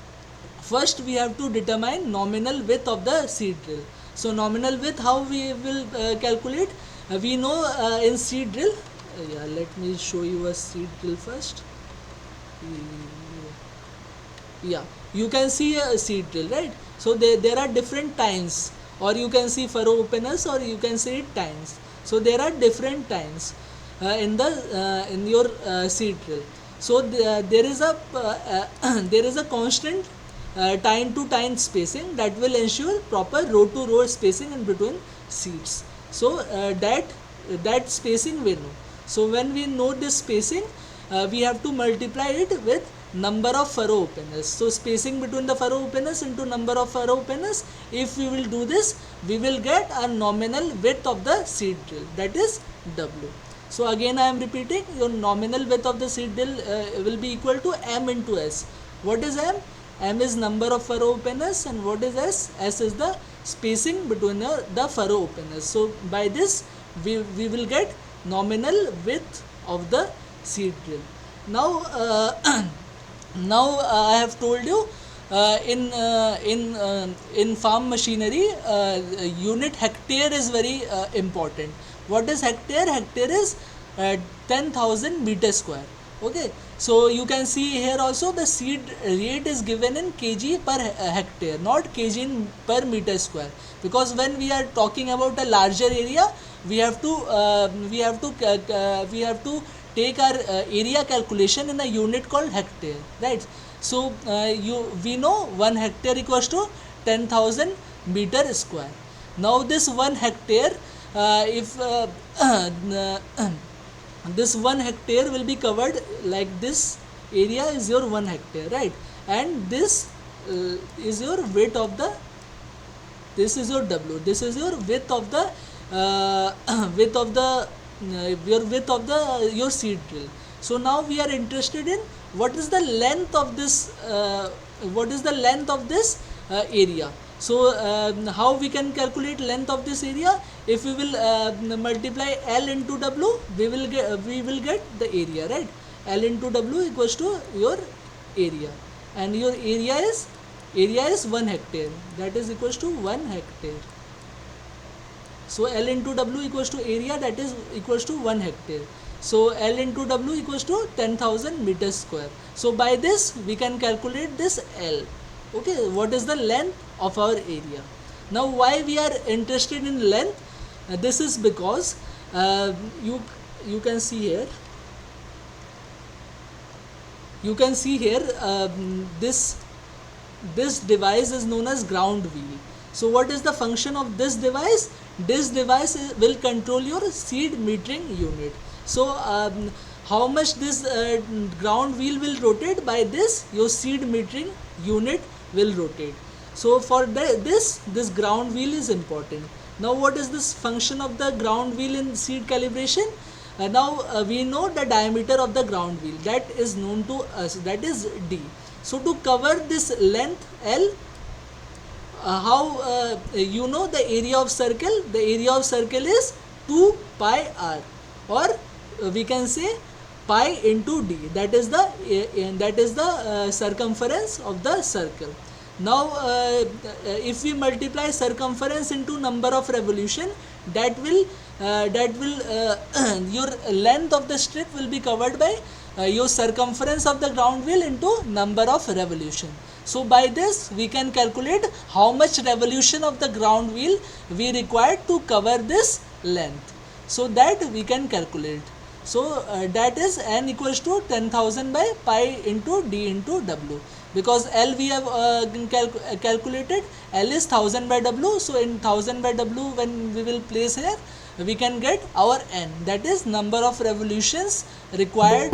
first we have to determine nominal width of the seed drill. So nominal width, how we will calculate? We know in seed drill, yeah, let me show you a seed drill first. Yeah, you can see a seed drill, right? So there are different tines, or you can see furrow openers, or you can see tines. So there are different tines in your seed drill. So there is a constant tine to tine spacing that will ensure proper row to row spacing in between seeds. So that spacing we know. So when we know this spacing, we have to multiply it with number of furrow openers. So spacing between the furrow openers into number of furrow openers. If we will do this, we will get a nominal width of the seed drill, that is W. So again I am repeating, your nominal width of the seed drill will be equal to M into S. What is M? M is number of furrow openers, and what is S? S is the spacing between the furrow openers. So by this we will get nominal width of the seed drill. Now I have told you in farm machinery unit hectare is very important. What is hectare? Hectare is 10,000 meter square. Okay, so you can see here also the seed rate is given in kg per hectare, not kg in per meter square, because when we are talking about a larger area, we have to take our area calculation in a unit called hectare, right? So we know 1 hectare equals to 10,000 meter square. Now this 1 hectare, if this 1 hectare will be covered like this, area is your 1 hectare, right? And this is your width of the, this is your w, this is your width of the width of the your width of the your seed drill. So now we are interested in what is the length of this area. So how we can calculate length of this area? If we will multiply L into W, we will get the area, right? L into W equals to your area, and your area is 1 hectare, that is equals to 1 hectare. So L into W equals to area, that is equals to 1 hectare. So L into W equals to 10,000 meters square. So by this we can calculate this L. Okay, what is the length of our area? Now why we are interested in length? This is because you can see here, this device is known as ground wheel. So what is the function of this device? This device will control your seed metering unit. So how much this ground wheel will rotate? By this your seed metering unit will rotate. So for this ground wheel is important. Now what is this function of the ground wheel in seed calibration? Now we know the diameter of the ground wheel, that is known to us, that is d. So to cover this length L, how you know the area of circle? The area of circle is 2 pi r, or we can say pi into d, that is the circumference of the circle. Now if we multiply circumference into number of revolution, that will your length of the strip will be covered by your circumference of the ground wheel into number of revolution. So by this we can calculate how much revolution of the ground wheel we require to cover this length, so that we can calculate. So that is n equals to 10,000 by pi into d into w, because L we have calculated, L is 1000 by w. So in 1000 by w, when we will place here, we can get our n, that is number of revolutions required.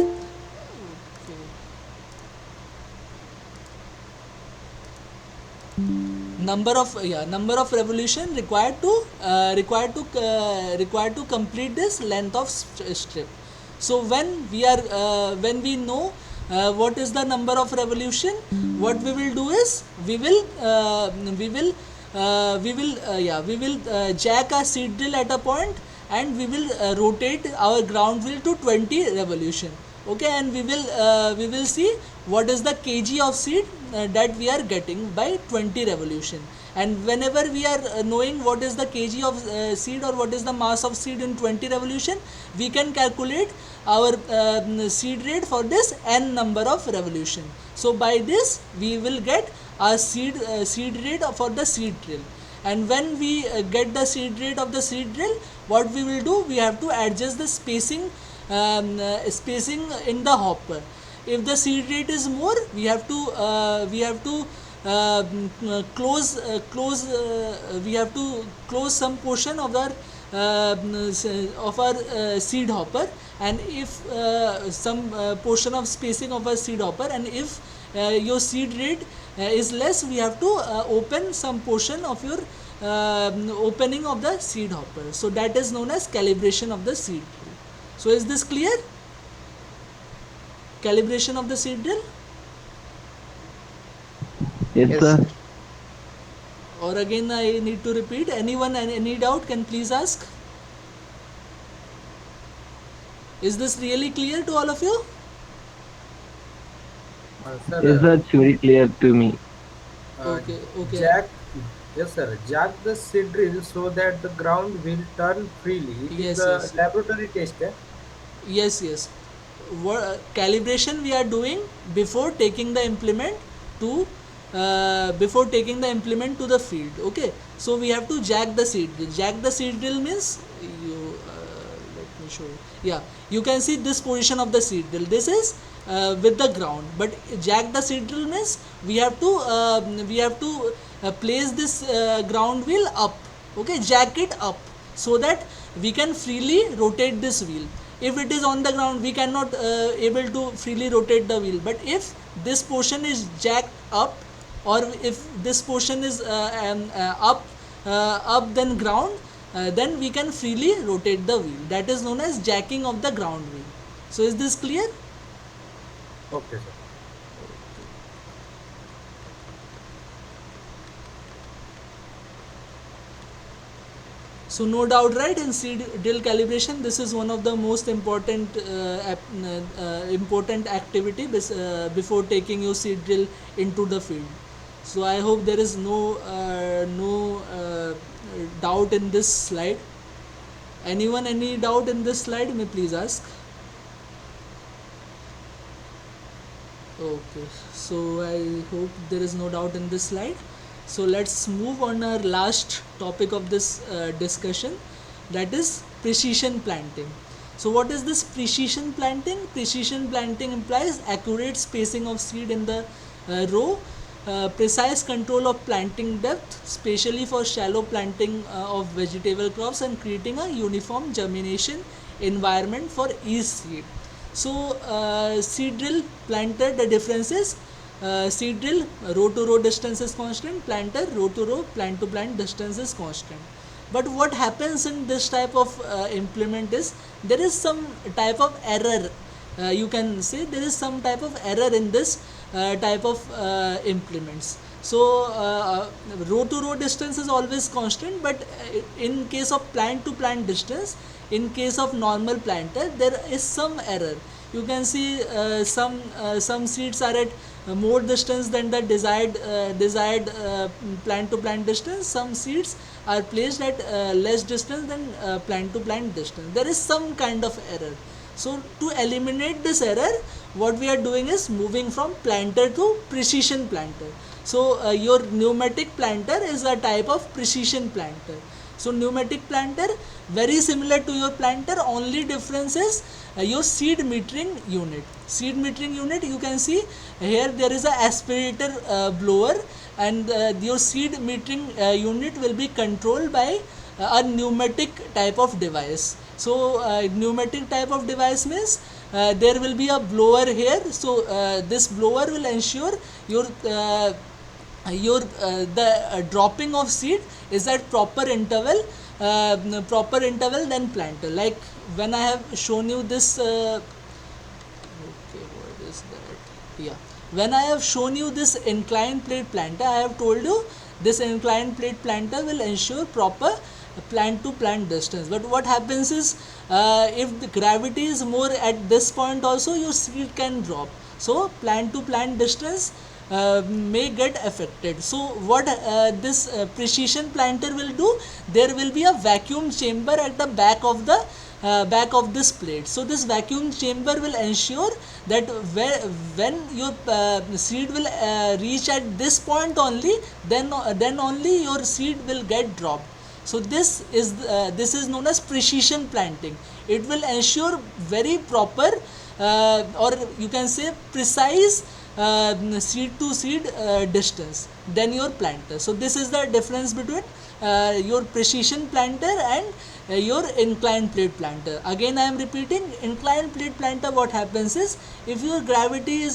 Number of revolution required to complete this length of strip. So when we know what is the number of revolution, what we will do is we will jack a seed drill at a point, and we will rotate our ground wheel to 20 revolution. Okay, and we will see what is the kg of seed that we are getting by 20 revolution. And whenever we are knowing what is the kg of seed, or what is the mass of seed in 20 revolution, we can calculate our seed rate for this n number of revolution. So by this we will get our seed rate for the seed drill. And when we get the seed rate of the seed drill, what we will do, we have to adjust the spacing in the hopper. If the seed rate is more, we have to close some portion of our seed hopper, and if some portion of spacing of our seed hopper, and if your seed rate is less, we have to open some portion of your opening of the seed hopper. So that is known as calibration of the seed drill. So is this clear? Calibration of the seed drill? Yes, Yes, sir. sir. Or again I need to repeat? Anyone any doubt can please ask. Is this really clear to all of you? Sir, Yes, sir. It's very clear to me. Okay. jack, yes, sir. Jack the seed drill so that the ground will turn freely. It is Yes, a yes. laboratory test. Yes. calibration we are doing before taking the implement to the field. Okay, so we have to jack the seed drill. Jack the seed drill means let me show you. Yeah, you can see this position of the seed drill. This is with the ground, but jack the seed drill means we have to place this ground wheel up. Okay, jack it up so that we can freely rotate this wheel. If it is on the ground, we cannot able to freely rotate the wheel, but if this portion is jacked up, or if this portion is up then ground, then we can freely rotate the wheel. That is known as jacking of the ground wheel. So is this clear? Okay, sir. So no doubt, right, in seed drill calibration, this is one of the most important important activity before taking your seed drill into the field. So I hope there is no doubt in this slide. Anyone any doubt in this slide? May please ask. Okay, so I hope there is no doubt in this slide. So let's move on our last topic of this discussion, that is precision planting. So what is this precision planting? Precision planting implies accurate spacing of seed in the row, precise control of planting depth, especially for shallow planting of vegetable crops, and creating a uniform germination environment for each seed. So seed drill, planter, the difference is seed drill row to row distance is constant, planter row to row, plant to plant distance is constant. But what happens in this type of implement is there is some type of error. You can say there is some type of error in this type of implements. So row to row distance is always constant, but in case of plant to plant distance, in case of normal planter, there is some error. You can see some seeds are at more distance than the desired plant to plant distance. Some seeds are placed at less distance than plant to plant distance. There is some kind of error. So to eliminate this error, what we are doing is moving from planter to precision planter. So your pneumatic planter is a type of precision planter. So pneumatic planter very similar to your planter, only difference is your seed metering unit. Seed metering unit, you can see here there is a aspirator blower, and your seed metering unit will be controlled by a pneumatic type of device. So pneumatic type of device means there will be a blower here. So this blower will ensure your the dropping of seed is at proper interval than planter. Like when I have shown you this okay, what is that? Yeah, when I have shown you this inclined plate planter, I have told you this inclined plate planter will ensure proper plant to plant distance. But what happens is if the gravity is more at this point also, your seed can drop. So plant to plant distance may get affected. So what this precision planter will do, there will be a vacuum chamber at the back of this plate. So this vacuum chamber will ensure that when your seed will reach at this point only, then only your seed will get dropped. So this is known as precision planting. It will ensure very proper or you can say precise seed to seed distance than your planter. So this is the difference between your precision planter and your inclined plate planter. Again I am repeating, inclined plate planter, what happens is if your gravity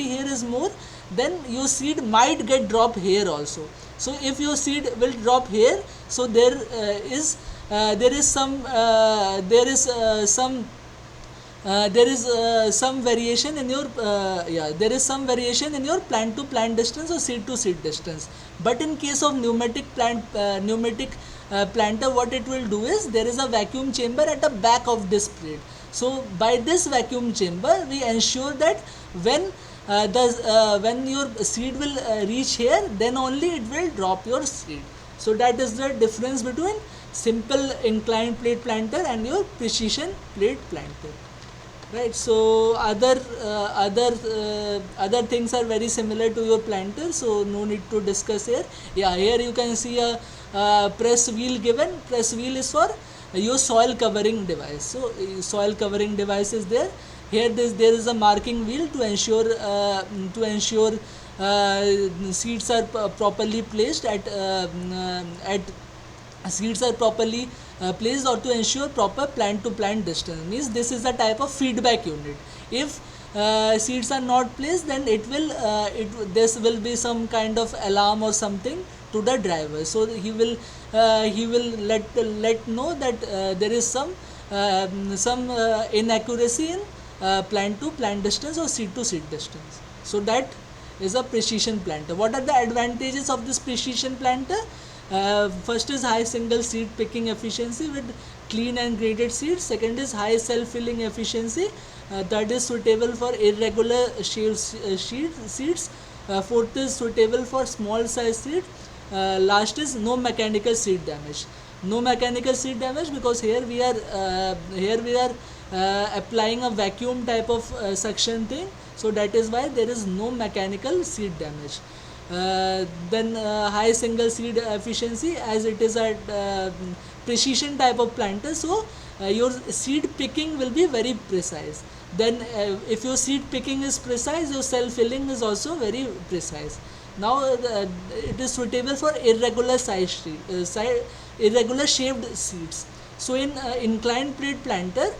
here is more, then your seed might get dropped here also. So if your seed will drop here, so there is some variation in your there is some variation in your plant to plant distance or seed to seed distance. But in case of pneumatic planter, what it will do is there is a vacuum chamber at the back of this plate. So by this vacuum chamber we ensure that when your seed will reach here, then only it will drop your seed. So that is the difference between simple inclined plate planter and your precision plate planter. right? So other things are very similar to your planter, so no need to discuss here. Yeah, here you can see a press wheel given. Press wheel is for your soil covering device. So soil covering device is there. Here there is a marking wheel to ensure seeds are properly placed at seeds are properly placed, or to ensure proper plant to plant distance. Means this is a type of feedback unit. If seeds are not placed, then this will be some kind of alarm or something to the driver, so he will let know that there is some inaccuracy in plant to plant distance or seed to seed distance. So that is a precision planter. What are the advantages of this precision planter? First is high single seed picking efficiency with clean and graded seeds. Second is high self filling efficiency. Third is suitable for irregular shaped seeds. Fourth is suitable for small size seed. Last is no mechanical seed damage. No mechanical seed damage, because here we are applying a vacuum type of suction thing, so that is why there is no mechanical seed damage. Then high single seed efficiency, as it is a precision type of planter, so your seed picking will be very precise. Then if your seed picking is precise, your self filling is also very precise. Now it is suitable for irregular shaped seeds. So in inclined plate planter,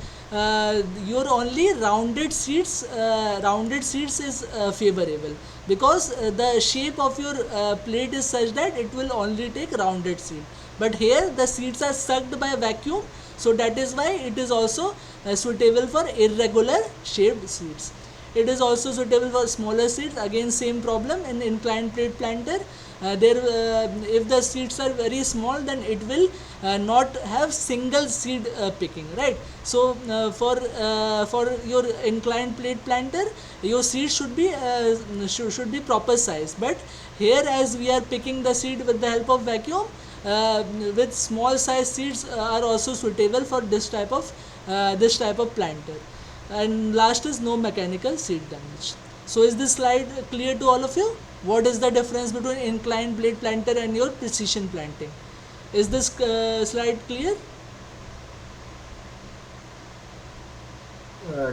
your only rounded seeds is favorable, because the shape of your plate is such that it will only take rounded seed. But here the seeds are sucked by vacuum, so that is why it is also suitable for irregular shaped seeds. It is also suitable for smaller seeds. Again, same problem in inclined plate planter. If the seeds are very small, then it will not have single seed picking, right? So for your inclined plate planter, your seeds should be proper size. But here, as we are picking the seed with the help of vacuum, with small size seeds are also suitable for this type of planter. And last is no mechanical seed damage. So is this slide clear to all of you? What is the difference between inclined blade planter and your precision planting? Is this slide clear?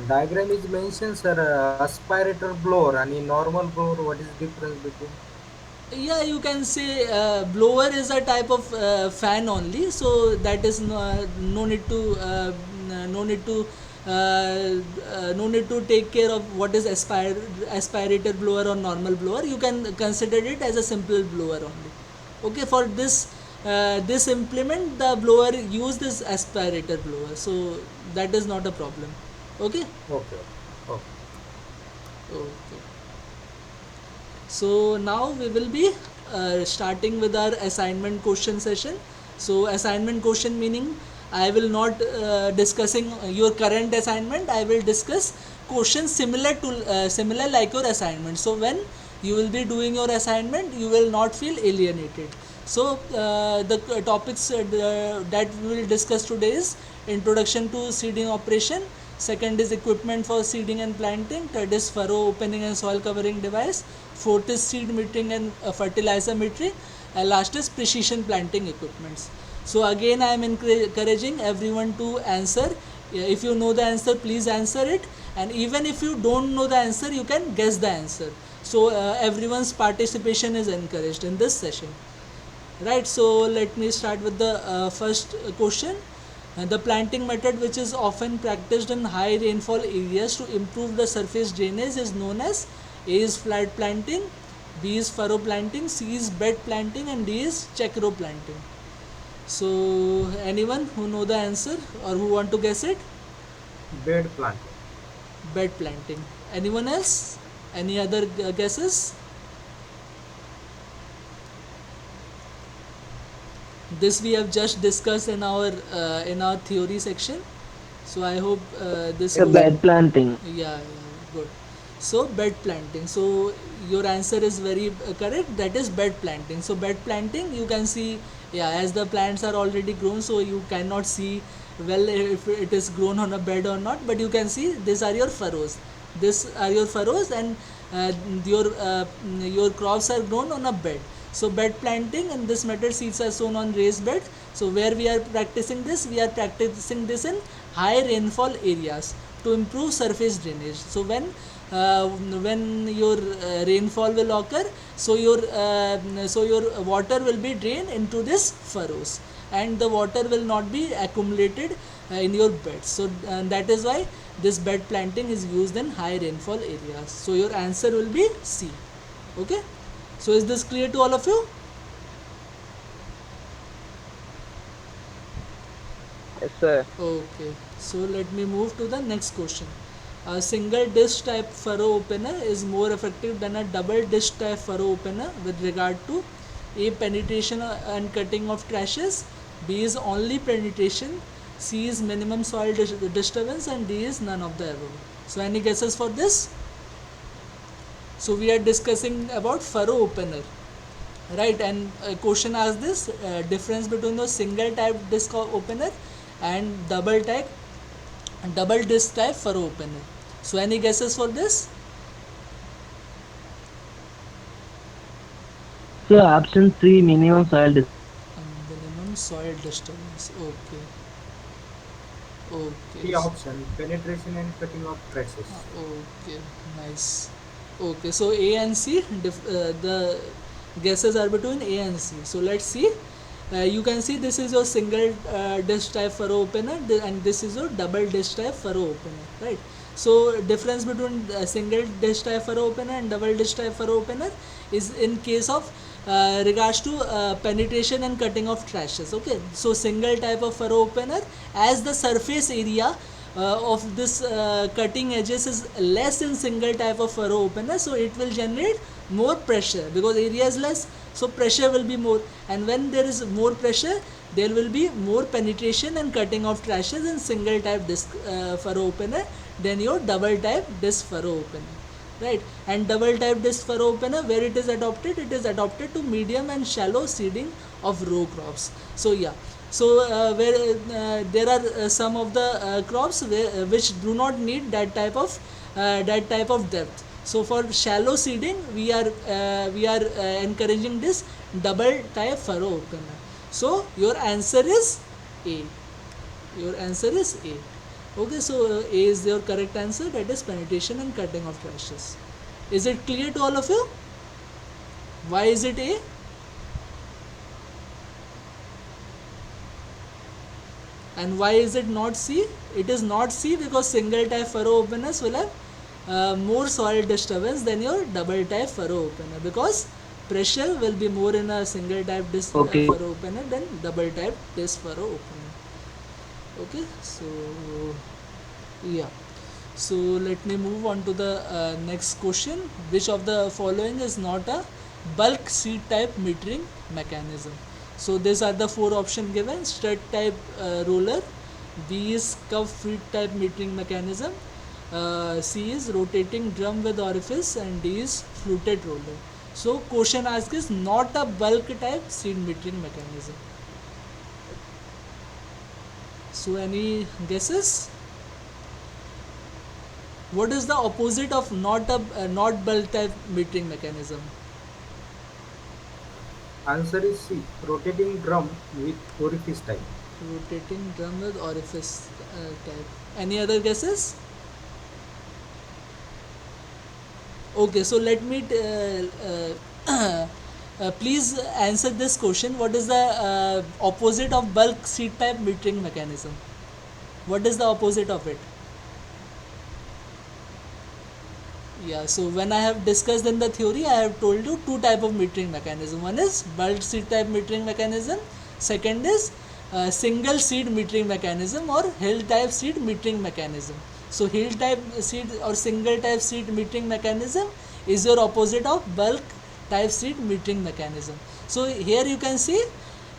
Diagram is mentioned, sir. Aspirator blower and normal blower. What is the difference between? Yeah, you can say blower is a type of fan only, so that is no need to no need to no need to take care of what is aspirator blower or normal blower. You can consider it as a simple blower only. Okay, for this implement, the blower use this aspirator blower, so that is not a problem. Okay. Okay. Okay. Okay. So now we will be starting with our assignment question session. So assignment question meaning, I will not discussing your current assignment. I will discuss questions similar like your assignment. So when you will be doing your assignment, you will not feel alienated. So the topics that we will discuss today is introduction to seeding operation. Second is equipment for seeding and planting. Third is furrow opening and soil covering device. Fourth is seed metering and fertilizer metering. And last is precision planting equipments. So again, I am encouraging everyone to answer. If you know the answer, please answer it. And even if you don't know the answer, you can guess the answer. So everyone's participation is encouraged in this session. Right. So let me start with the first question. The planting method which is often practiced in high rainfall areas to improve the surface drainage is known as: A is flat planting, B is furrow planting, C is bed planting, and D is check row planting. So anyone who know the answer or who want to guess it? Bed planting. Bed planting. Anyone else? Any other guesses? This we have just discussed in our theory section. So I hope this The will, bed planting. yeah, good. So bed planting. So your answer is very correct. That is bed planting. So bed planting, you can see, yeah, as the plants are already grown, so you cannot see well if it is grown on a bed or not, but you can see these are your furrows. These are your furrows, and uh, your crops are grown on a bed. So bed planting, in this method seeds are sown on raised bed. So where we are practicing this, we are practicing this in high rainfall areas to improve surface drainage. So when your rainfall will occur, so your water will be drained into this furrows, and the water will not be accumulated in your beds. So that is why this bed planting is used in high rainfall areas. So your answer will be C. Okay, so is this clear to all of you? Yes, sir. Okay, so let me move to the next question. A single dish type furrow opener is more effective than a double dish type furrow opener with regard to A. Penetration and cutting of trashes, B is only penetration, C is minimum soil disturbance, and D is none of the above. So any guesses for this? So we are discussing about furrow opener, right? And question asks this difference between the single type disc opener and double disc type furrow opener. So any guesses for this? So option C, minimum soil Minimum soil disturbance. Okay. Okay. The option penetration and cutting of trashes. Okay. Nice. Okay. So A and C, the guesses are between A and C. So let's see. You can see this is your single dish type furrow opener, and this is your double dish type furrow opener, right? So difference between single dish type furrow opener and double dish type furrow opener is in case of regards to penetration and cutting of trashes. Okay, so single type of furrow opener, as the surface area of this cutting edges is less in single type of furrow opener, so it will generate more pressure because area is less, so pressure will be more, and when there is more pressure, there will be more penetration and cutting of trashes in single type disc furrow opener than your double type disc furrow opener, right? And double type disc furrow opener, where it is adopted, it is adopted to medium and shallow seeding of row crops. So yeah, so where there are some of the crops which do not need that type of depth. So for shallow seeding, we are encouraging this double type furrow opener. So your answer is A. Your answer is A. Okay, so A is your correct answer, that is penetration and cutting of trashes. Is it clear to all of you? Why is it A? And why is it not C? It is not C because single type furrow openers will have more soil disturbance than your double type furrow opener, because pressure will be more in a single type disc Okay. furrow opener than double type disc furrow opener. Okay, so yeah, so let me move on to the next question. Which of the following is not a bulk seed type metering mechanism? So these are the four options given: strut type roller, B is cup feed type metering mechanism, C is rotating drum with orifice, and D is fluted roller. So question asked is not a bulk type seed metering mechanism. So any guesses? What is the opposite of not bulk type metering mechanism? Answer is C, rotating drum with orifice type. Rotating drum with orifice type. Any other guesses? Okay, so let me please answer this question. What is the opposite of bulk seed type metering mechanism? What is the opposite of it? Yeah, so when I have discussed in the theory, I have told you two type of metering mechanism. One is bulk seed type metering mechanism. Second is single seed metering mechanism or hill type seed metering mechanism. So hill type seed or single type seed metering mechanism is your opposite of bulk type seed metering mechanism. So here you can see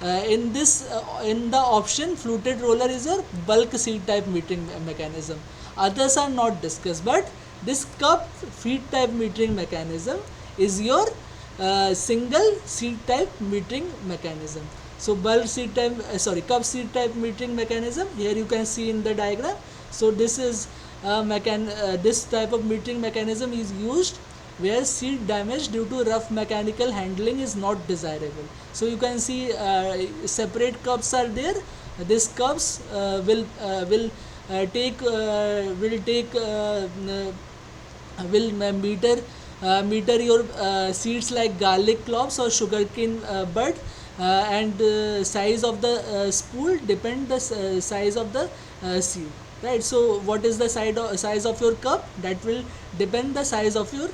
in the option fluted roller is your bulk seed type metering mechanism. Others are not discussed, but this cup feed type metering mechanism is your single seed type metering mechanism. So bulk seed type, cup seed type metering mechanism, here you can see in the diagram. So this is this type of metering mechanism is used where seed damage due to rough mechanical handling is not desirable. So you can see separate cups are there. These cups will meter your seeds like garlic cloves or sugarcane bud, and size of the spool depend the size of the seed, right? So what is the size of your cup, that will depend the size of your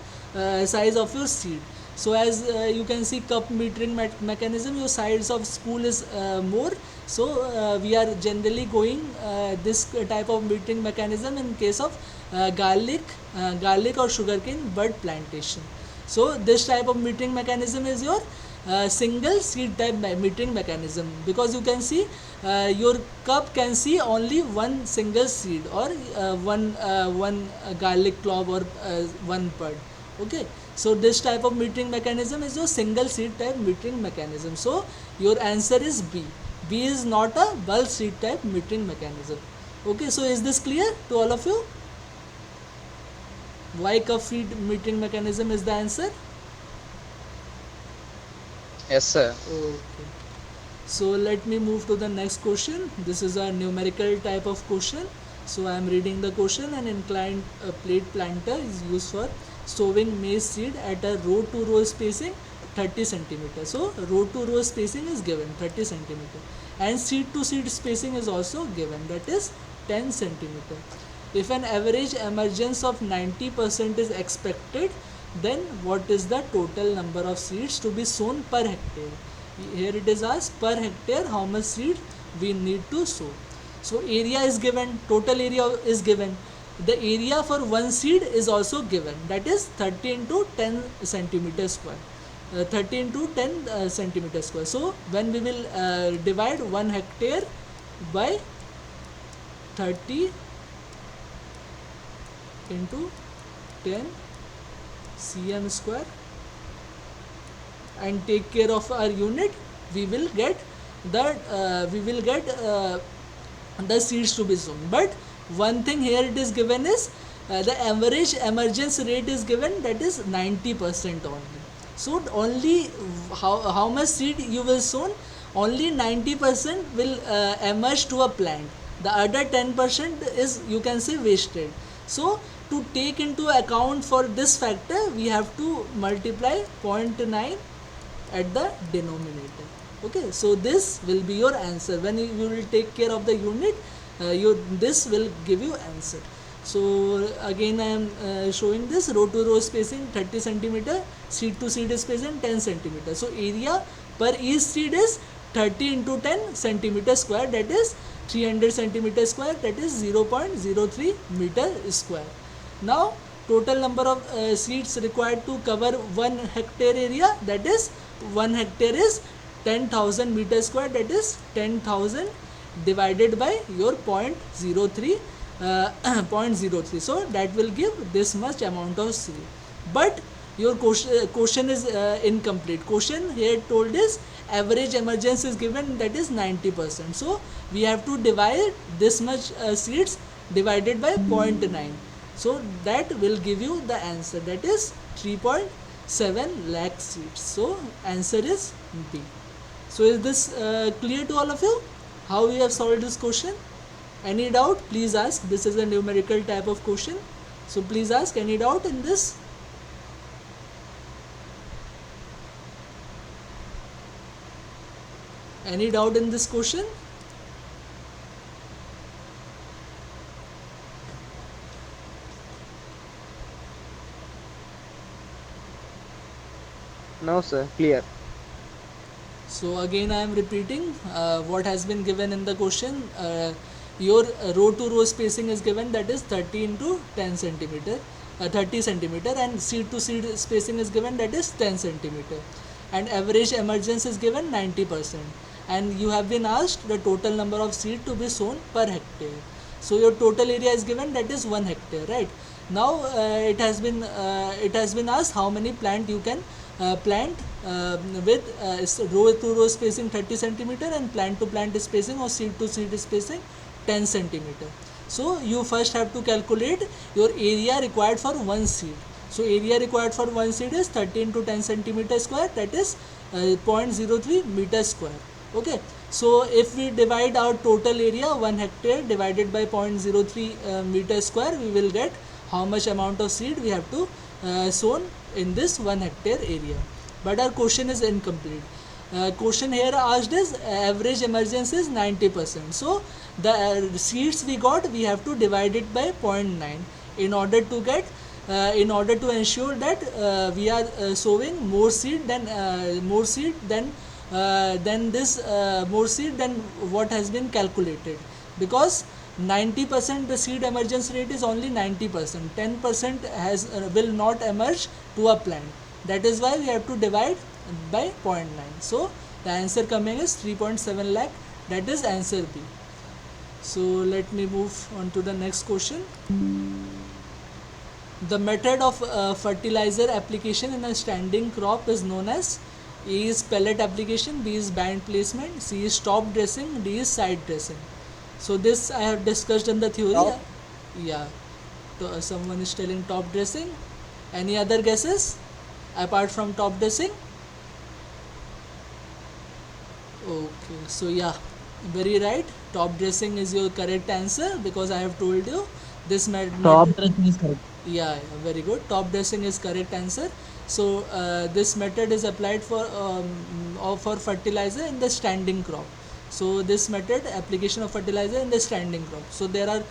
seed. So as you can see, cup metering mechanism, your size of spool is more. So we are generally going this type of metering mechanism in case of garlic or sugarcane bud plantation. So this type of metering mechanism is your single seed type metering mechanism, because you can see your cup can see only one single seed, or one garlic clove, or one bud. Okay, so this type of metering mechanism is your single seed type metering mechanism. So your answer is B. B is not a bulk seed type metering mechanism. Okay, so is this clear to all of you? Why cup feed metering mechanism is the answer? Yes, sir. Okay. So let me move to the next question. This is a numerical type of question. So I am reading the question. An inclined plate planter is used for sowing maize seed at a row to row spacing 30 centimeter. So row to row spacing is given 30 centimeter, and seed to seed spacing is also given, that is 10 centimeter. If an average emergence of 90% is expected, then what is the total number of seeds to be sown per hectare? Here it is asked, per hectare how much seed we need to sow. So area is given, total area is given. The area for one seed is also given, that is 30 into 10 centimeter square. 30 into 10 centimeter square. So when we will divide 1 hectare by 30 into 10 cm square and take care of our unit, we will get the seeds to be sown. But one thing here it is given is the average emergence rate is given, that is 90% only. So only how much seed you will sown, only 90% will emerge to a plant. The other 10% is, you can say, wasted. So to take into account for this factor, we have to multiply 0.9 at the denominator. Okay, so this will be your answer. When you will take care of the unit, this will give you answer. So again I am showing this row to row spacing 30 centimeter, seed to seed spacing 10 centimeter. So area per each seed is 30 into 10 centimeter square, that is 300 centimeter square, that is 0.03 meter square. Now total number of seeds required to cover 1 hectare area, that is 1 hectare is 10,000 meter square, that is 10,000 divided by your 0.03 0.03. So that will give this much amount of seed. But your question is incomplete. Question here told is average emergence is given, that is 90%. So we have to divide this much seeds divided by 0.9. So that will give you the answer, that is 3.7 lakh seeds. So answer is B. So is this clear to all of you, how we have solved this question? Any doubt, please ask. This is a numerical type of question, so please ask. Any doubt in this? Any doubt in this question? No, sir. Clear. So again I am repeating what has been given in the question. Your row to row spacing is given, that is 30 into 10 centimeter, 30 centimeter, and seed to seed spacing is given, that is 10 centimeter, and average emergence is given 90%, and you have been asked the total number of seed to be sown per hectare. So your total area is given, that is 1 hectare, right? Now it has been asked how many plant you can plant with row to row spacing 30 centimeter and plant to plant spacing or seed to seed spacing 10 centimeter. So you first have to calculate your area required for one seed. So area required for one seed is 30 into 10 centimeter square, that is 0.03 meter square. Okay, so if we divide our total area 1 hectare divided by 0.03 meter square, we will get how much amount of seed we have to sown in this 1 hectare area. But our question is incomplete. Question here asked is average emergence is 90%. So the seeds we got, we have to divide it by 0.9 in order to get in order to ensure that we are sowing more seed than more seed than what has been calculated, because 90% the seed emergence rate is only 90%. 10% has will not emerge to a plant. That is why we have to divide by 0.9. So the answer coming is 3.7 lakh. That is answer B. So let me move on to the next question. The method of fertilizer application in a standing crop is known as: A is pellet application, B is band placement, C is top dressing, D is side dressing. So this I have discussed in the theory. Top. Yeah. So, someone is telling top dressing. Any other guesses apart from top dressing? Okay, so yeah, very right. Top dressing is your correct answer, because I have told you this Top method. dressing is correct. Yeah, very good. Top dressing is correct answer. So this method is applied for fertilizer in the standing crop. So this method, application of fertilizer in the standing crop. So there are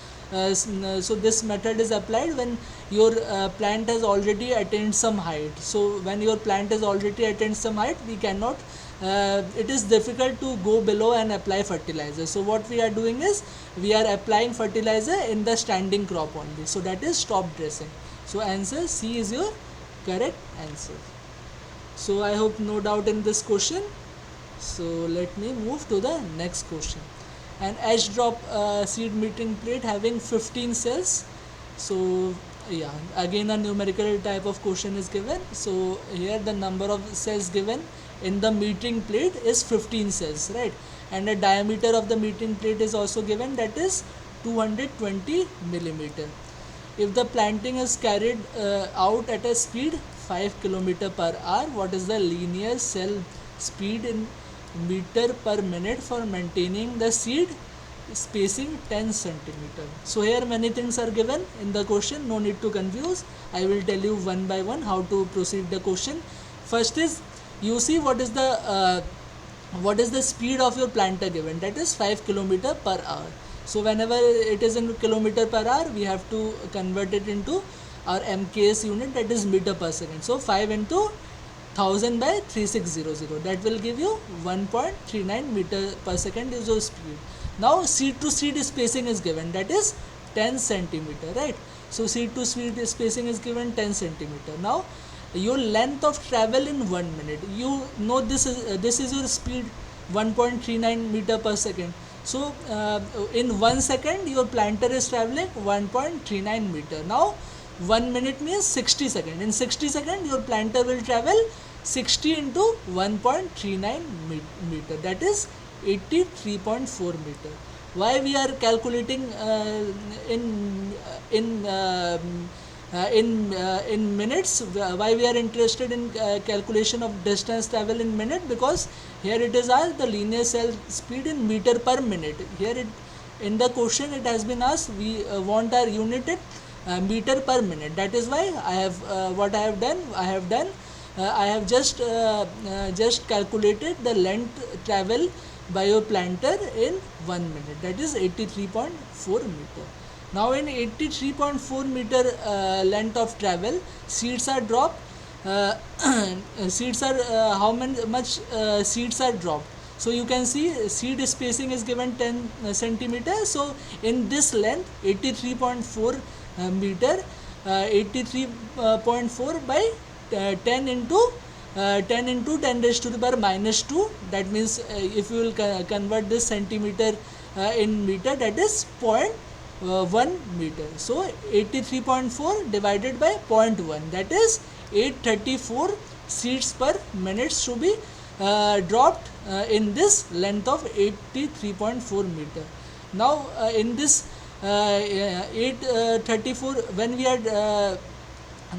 so this method is applied when your plant has already attained some height. So when your plant has already attained some height, we cannot it is difficult to go below and apply fertilizer. So what we are doing is we are applying fertilizer in the standing crop only. So that is top dressing. So answer C is your correct answer. So I hope no doubt in this question. So let me move to the next question. An edge drop seed meeting plate having 15 cells. So yeah, again a numerical type of question is given. So here the number of cells given in the meeting plate is 15 cells, right? And the diameter of the meeting plate is also given, that is 220 millimeter. If the planting is carried out at a speed 5 km per hour, what is the linear cell speed in meter per minute for maintaining the seed spacing 10 centimeter? So here many things are given in the question, no need to confuse. I will tell you one by one how to proceed the question. First is, you see what is the speed of your planter given, that is 5 km per hour. So whenever it is in kilometer per hour, we have to convert it into our MKS unit, that is meter per second. So 5 into 1000 by 3600, that will give you 1.39 meter per second is your speed. Now seed to seed spacing is given, that is 10 centimeter, right? So seed to seed spacing is given 10 centimeter. Now your length of travel in 1 minute, you know this is your speed 1.39 meter per second. So in 1 second your planter is traveling 1.39 meter. Now 1 minute means 60 seconds. In 60 seconds your planter will travel 60 into 1.39 meter, that is 83.4 meter. Why we are calculating in minutes? Why we are interested in calculation of distance travel in minute? Because here it is asked the linear cell speed in meter per minute. Here in the question it has been asked, we want our unit in meter per minute. That is why I have what I have done. I have just calculated the length travel by your planter in 1 minute, that is 83.4 meter. Now in 83.4 meter length of travel, seeds are dropped. Seeds are how much seeds are dropped. So you can see seed spacing is given 10 centimeter. So in this length 83.4 meter, 83.4 by 10 into 10 raised to the power minus 2, that means if you will convert this centimeter in meter, that is 0.1 meter. So 83.4 divided by 0.1, that is 834 seeds per minute should be dropped in this length of 83.4 meter. Now in this 834, when we are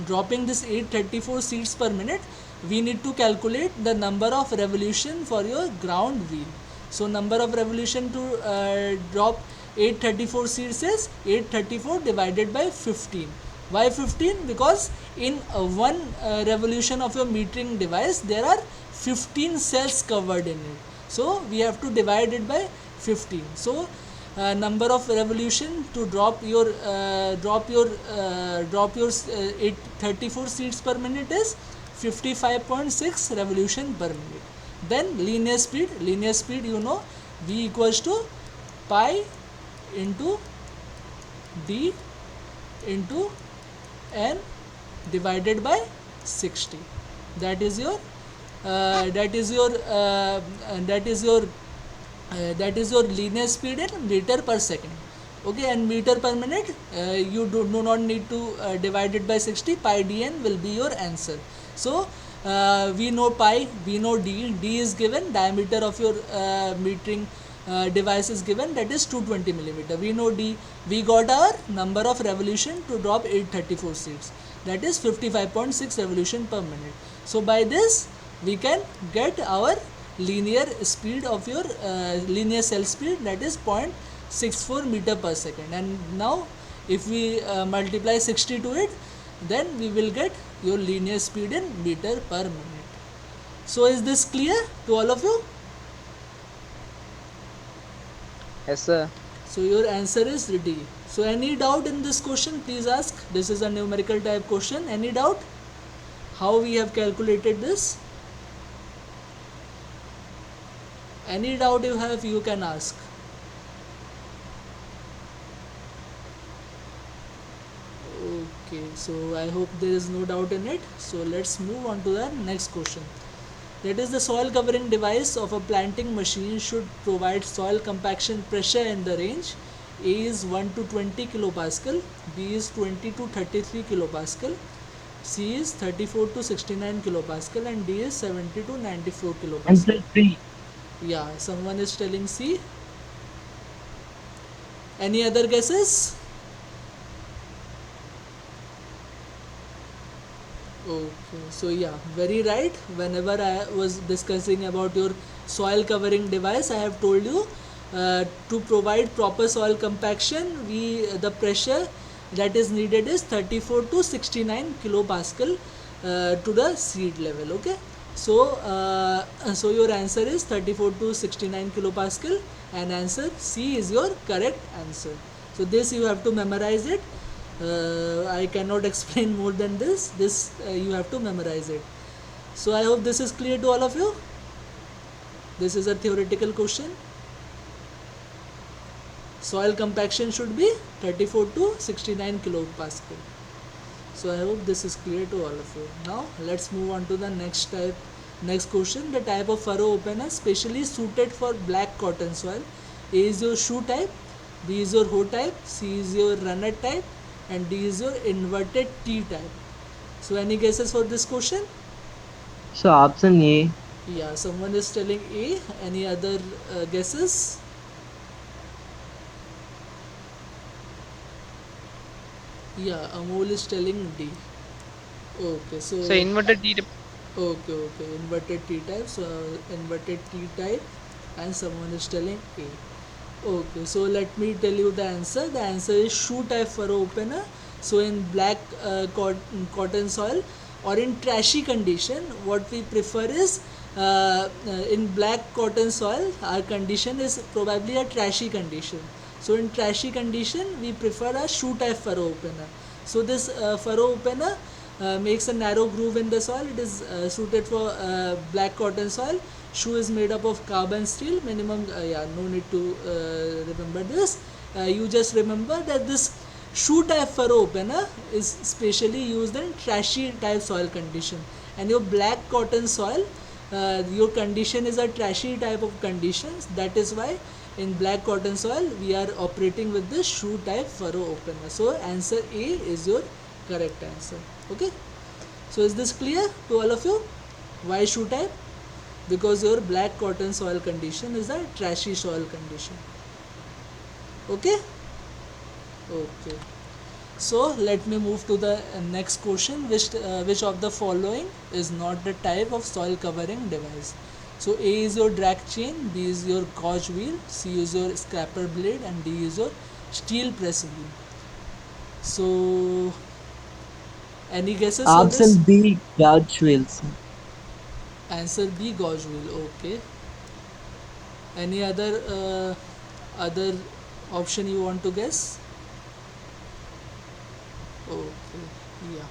dropping this 834 seeds per minute, we need to calculate the number of revolution for your ground wheel. So number of revolution to drop 834 seeds is 834 divided by 15. Why 15? Because in one revolution of your metering device there are 15 cells covered in it, so we have to divide it by 15. So number of revolution to drop your 834 seeds per minute is 55.6 revolution per minute. Then linear speed you know, V equals to pi into d into n divided by 60. That is your linear speed in meter per second. Okay, and meter per minute you do not need to divide it by 60. Pi dn will be your answer. So we know pi, we know d is given, diameter of your metering device is given, that is 220 millimeter. We know d, we got our number of revolution to drop 834 seeds, that is 55.6 revolution per minute. So by this we can get our linear speed of your linear cell speed, that is 0.64 meter per second. And now if we multiply 60 to it, then we will get your linear speed in meter per minute. So is this clear to all of you? Yes, sir. So your answer is D. So any doubt in this question, please ask. This is a numerical type question. Any doubt how we have calculated this? Any doubt you have, you can ask. Okay, so I hope there is no doubt in it. So let's move on to the next question. That is, the soil covering device of a planting machine should provide soil compaction pressure in the range A is 1 to 20 kilopascal, B is 20 to 33 kilopascal, C is 34 to 69 kilopascal, and D is 70 to 94 kilopascal. Answer C. Yeah, someone is telling C. Any other guesses? Okay, so yeah, very right. Whenever I was discussing about your soil covering device, I have told you to provide proper soil compaction, the pressure that is needed is 34 to 69 kilopascal to the seed level. Okay, so so your answer is 34 to 69 kilopascal, and answer C is your correct answer. So this you have to memorize it. I cannot explain more than this. You have to memorize it. So I hope this is clear to all of you. This is a theoretical question. Soil compaction should be 34 to 69 kilopascal. So I hope this is clear to all of you. Now let's move on to the next question. The type of furrow opener specially suited for black cotton soil. A is your shoe type, B is your hoe type, C is your runner type, and D is your inverted T type. So any guesses for this question? So option A. Yeah, someone is telling A. Any other guesses? Yeah, Amol is telling D. Okay, so inverted T. okay, inverted T type. So inverted T type, and someone is telling A. Okay, so let me tell you the answer. The answer is shoe type furrow opener. So in black cotton soil or in trashy condition, what we prefer is in black cotton soil, our condition is probably a trashy condition. So in trashy condition, we prefer a shoe type furrow opener. So this furrow opener makes a narrow groove in the soil. It is suited for black cotton soil. Shoe is made up of carbon steel. Minimum, no need to remember this. You just remember that this shoe type furrow opener is specially used in trashy type soil condition. And your black cotton soil, your condition is a trashy type of conditions. That is why in black cotton soil we are operating with this shoe type furrow opener. So answer A is your correct answer. Okay, so is this clear to all of you? Why shoe type? Because your black cotton soil condition is a trashy soil condition. Okay. Okay. So let me move to the next question. Which of the following is not the type of soil covering device? So A is your drag chain, B is your gauge wheel, C is your scraper blade, and D is your steel press wheel. So any guesses for this? Option B, gauge wheels. Answer B, gauge wheel. Okay. Any other option you want to guess? Okay. Yeah.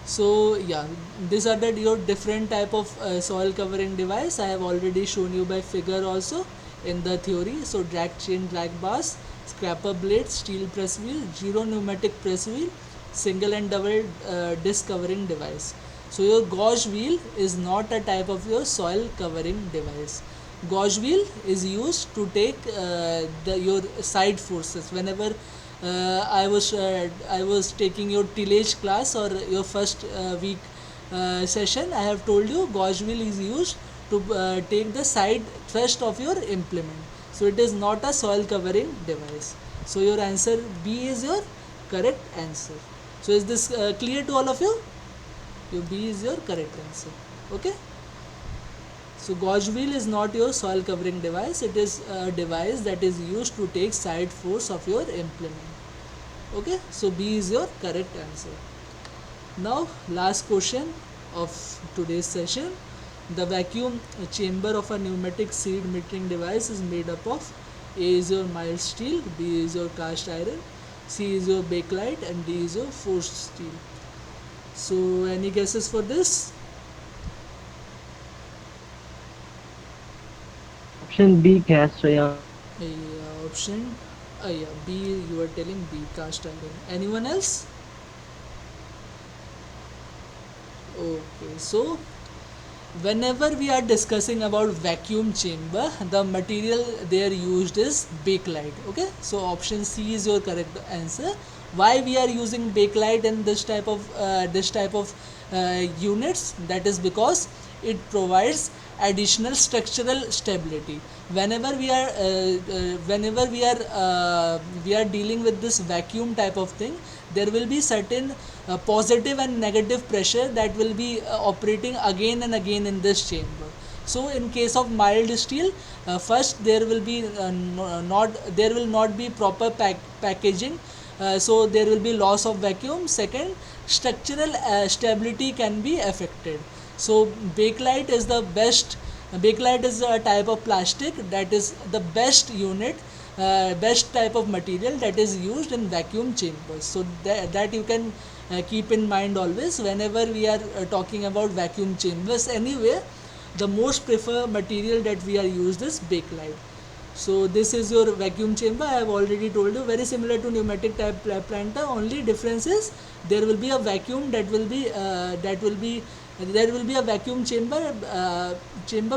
So yeah, these are your different type of soil covering device. I have already shown you by figure also in the theory. So drag chain, drag bars, scraper blade, steel press wheel, zero pneumatic press wheel, single and double disc covering device. So your gauge wheel is not a type of your soil covering device. Gauge wheel is used to take your side forces. Whenever I was taking your tillage class or your first week session, I have told you gauge wheel is used to take the side thrust of your implement. So it is not a soil covering device. So your answer B is your correct answer. So is this clear to all of you? Your B is your correct answer. Okay. So gauge wheel is not your soil covering device. It is a device that is used to take side force of your implement. Okay, so B is your correct answer. Now last question of today's session. The vacuum chamber of a pneumatic seed metering device is made up of A is your mild steel, B is your cast iron, C is your bakelite, and D is your forged steel. So any guesses for this? Option B, cast iron. Option yeah, B, you are telling B, cast iron. Anyone else? Okay, so whenever we are discussing about vacuum chamber, the material there used is bakelite. Okay, so option C is your correct answer. Why we are using bakelite in this type of units? That is because it provides additional structural stability. Whenever we are dealing with this vacuum type of thing, there will be certain positive and negative pressure that will be operating again and again in this chamber. So in case of mild steel, first there will be not be proper packaging, so there will be loss of vacuum. Second, structural stability can be affected. So bakelite is a type of plastic that is the best unit, best type of material that is used in vacuum chambers. So that you can keep in mind always whenever we are talking about vacuum chambers. Anyway, the most preferred material that we are used is bakelite. So this is your vacuum chamber. I have already told you, very similar to pneumatic type planter. Only difference is there will be a vacuum there will be a vacuum chamber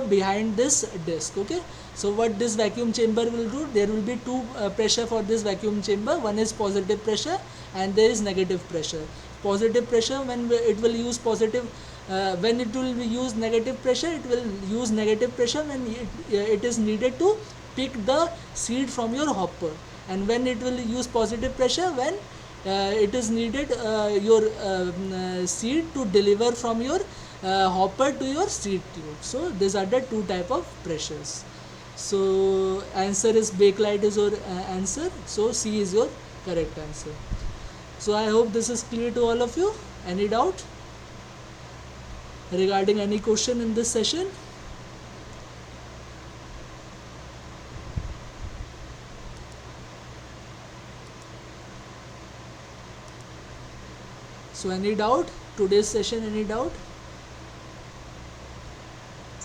behind this disc. Okay, so what this vacuum chamber will do, there will be two pressure for this vacuum chamber. One is positive pressure and there is negative pressure. Positive pressure, when it will use positive, when it will use negative pressure, it will use negative pressure when it is needed to pick the seed from your hopper, and when it will use positive pressure when it is needed your seed to deliver from your hopper to your seed tube. So these are the two type of pressures. So answer is bakelite is your answer. So C is your correct answer. So I hope this is clear to all of you. Any doubt regarding any question in this session? So any doubt? Today's session, any doubt?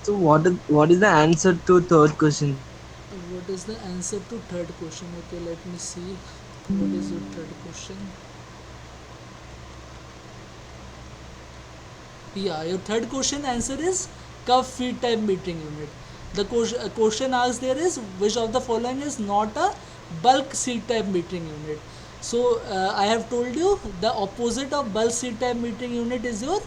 So what is the answer to third question? What is the answer to third question? Okay, let me see. What is your third question? Yeah, your third question answer is curve feed type metering unit. The question asked there is which of the following is not a bulk seed type metering unit. So I have told you the opposite of bulk seed type metering unit is your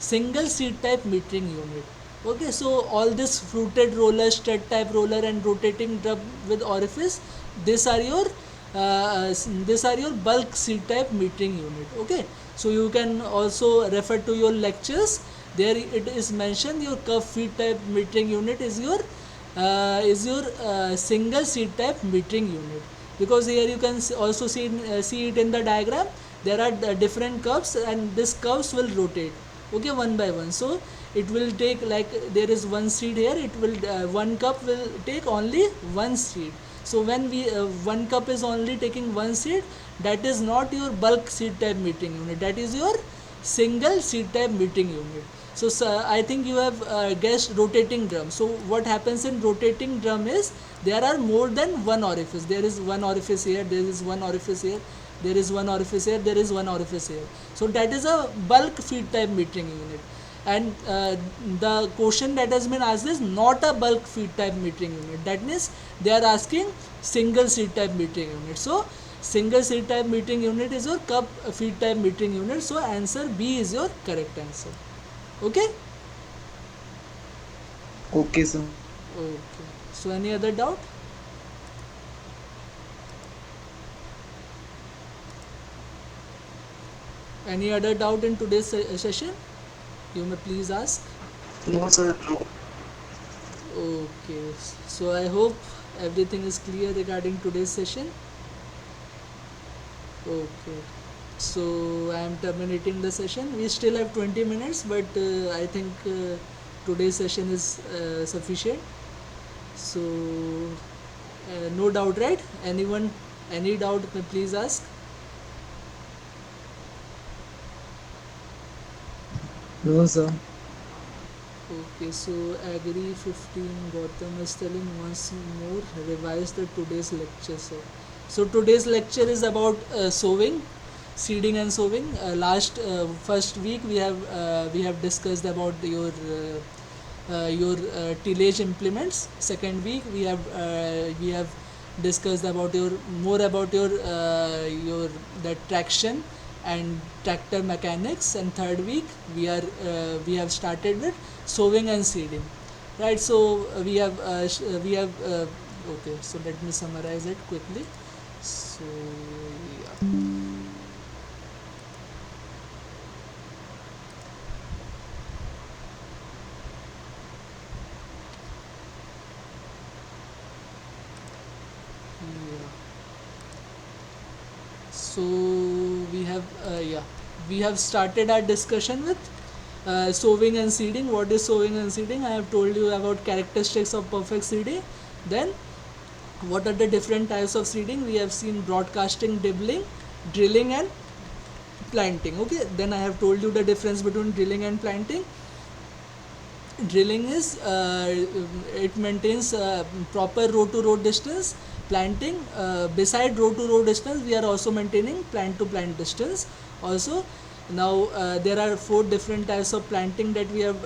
single seed type metering unit. Okay, so all this fluted roller, stud type roller, and rotating drum with orifice, these are your bulk seed type metering unit. Okay, so you can also refer to your lectures. There it is mentioned your curve feed type metering unit is your single seed type metering unit, because here you can also see it in the diagram. There are different curves, and these curves will rotate, okay, one by one. So it will take, like there is one seed here, it will one cup will take only one seed. So when we one cup is only taking one seed, that is not your bulk seed type metering unit, that is your single seed type metering unit. So I think you have guessed rotating drum. So what happens in rotating drum is there are more than one orifice. There is one orifice here, there is one orifice here, there is one orifice here, there is one orifice here. So that is a bulk feed type metering unit. And the question that has been asked is not a bulk feed type metering unit. That means they are asking single seed type metering unit. So single seed type metering unit is your cup feed type metering unit. So answer B is your correct answer. Okay. Okay, sir. Okay. So any other doubt? Any other doubt in today's session? You may please ask. No, sir. No. Okay. So I hope everything is clear regarding today's session. Okay. So I am terminating the session. We still have 20 minutes, but I think today's session is sufficient. So no doubt, right? Anyone, any doubt, may please ask. No, sir. Okay, so agree 15. Gautam is telling once more revise the today's lecture, sir. So today's lecture is about sowing, seeding and sowing. Last first week we have discussed about your tillage implements. Second week we have discussed about your that traction and tractor mechanics. And third week we have started with sowing and seeding, right? So we have okay, so let me summarize it quickly. So yeah. So we have started our discussion with sowing and seeding. What is sowing and seeding? I have told you about characteristics of perfect seeding. Then what are the different types of seeding? We have seen broadcasting, dibbling, drilling and planting. Okay, then I have told you the difference between drilling and planting. Drilling is it maintains proper row to row distance. Planting, beside row to row distance, we are also maintaining plant to plant distance also. Now there are 4 different types of planting that we have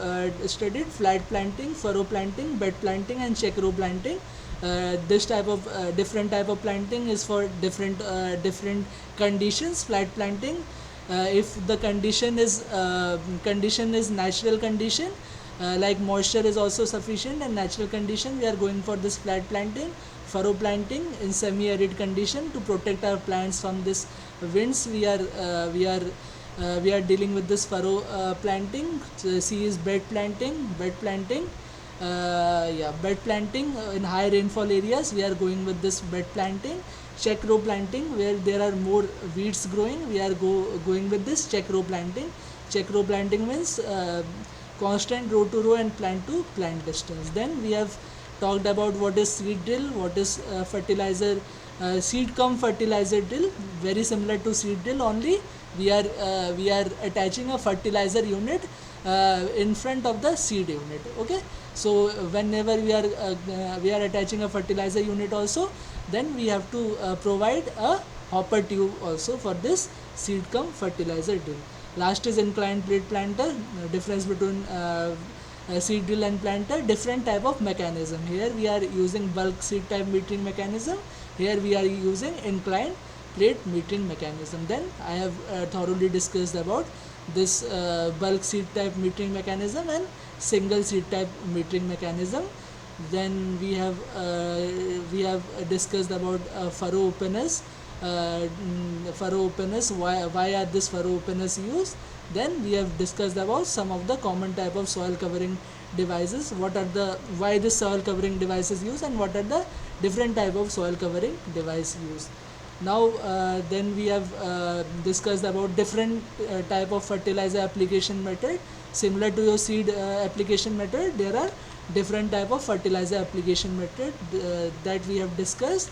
studied: flat planting, furrow planting, bed planting and check row planting. This type of different type of planting is for different conditions. Flat planting, if the condition is natural condition, like moisture is also sufficient and natural condition, we are going for this flat planting. Furrow planting in semi-arid condition, to protect our plants from this winds, we are dealing with this furrow planting. So C is bed planting. Bed planting, bed planting in high rainfall areas, we are going with this bed planting. Check row planting, where there are more weeds growing, we are going with this check row planting. Check row planting means constant row to row and plant to plant distance. Then we have talked about what is seed drill, what is fertilizer, seed cum fertilizer drill. Very similar to seed drill, only we are attaching a fertilizer unit in front of the seed unit. Okay, so whenever we are attaching a fertilizer unit also, then we have to provide a hopper tube also for this seed cum fertilizer drill. Last is inclined plate planter. Difference between seed drill and planter, different type of mechanism. Here we are using bulk seed type metering mechanism. Here we are using inclined plate metering mechanism. Then I have thoroughly discussed about this bulk seed type metering mechanism and single seed type metering mechanism. Then we have discussed about furrow openers. Furrow openers, why are this furrow openers used? Then we have discussed about some of the common type of soil covering devices, why this soil covering device is used, and what are the different type of soil covering device used. Now then we have discussed about different type of fertilizer application method. Similar to your seed application method, there are different type of fertilizer application method that we have discussed.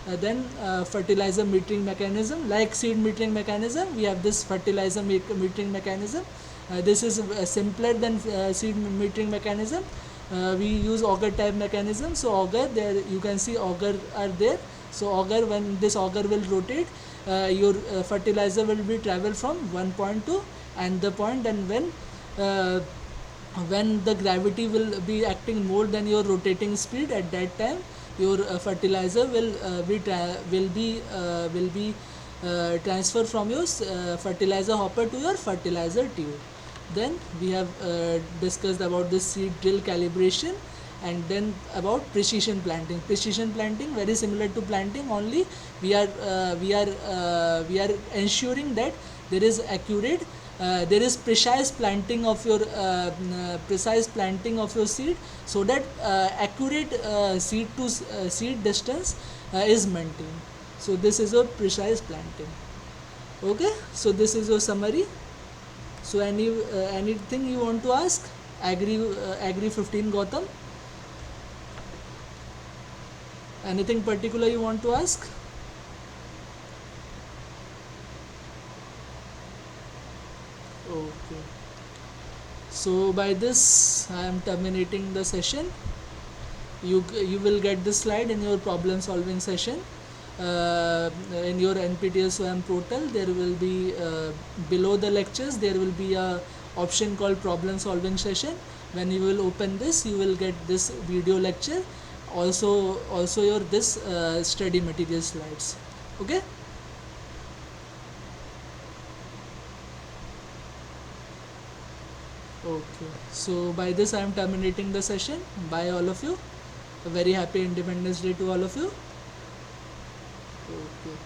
Then fertilizer metering mechanism, like seed metering mechanism, we have this fertilizer metering mechanism. This is simpler than seed metering mechanism. We use auger type mechanism. So auger, there you can see auger are there. So auger, when this auger will rotate, your fertilizer will be travel from one point to another point, and when the gravity will be acting more than your rotating speed, at that time your fertilizer will be transferred from your fertilizer hopper to your fertilizer tube. Then we have discussed about the seed drill calibration, and then about precision planting. Precision planting, very similar to planting, only we are ensuring that there is accurate there is precise planting of your seed, so that accurate seed to seed distance is maintained. So this is a precise planting. Okay, so this is your summary. So anything you want to ask? Agri 15 Gautam, anything particular you want to ask? Okay, so by this I am terminating the session. You will get this slide in your problem solving session. In your NPTEL SWAYAM portal, there will be below the lectures there will be a option called problem solving session. When you will open this, you will get this video lecture, also your this study material slides. Okay. Okay, so by this I am terminating the session. Bye all of you. A very happy Independence Day to all of you. Okay.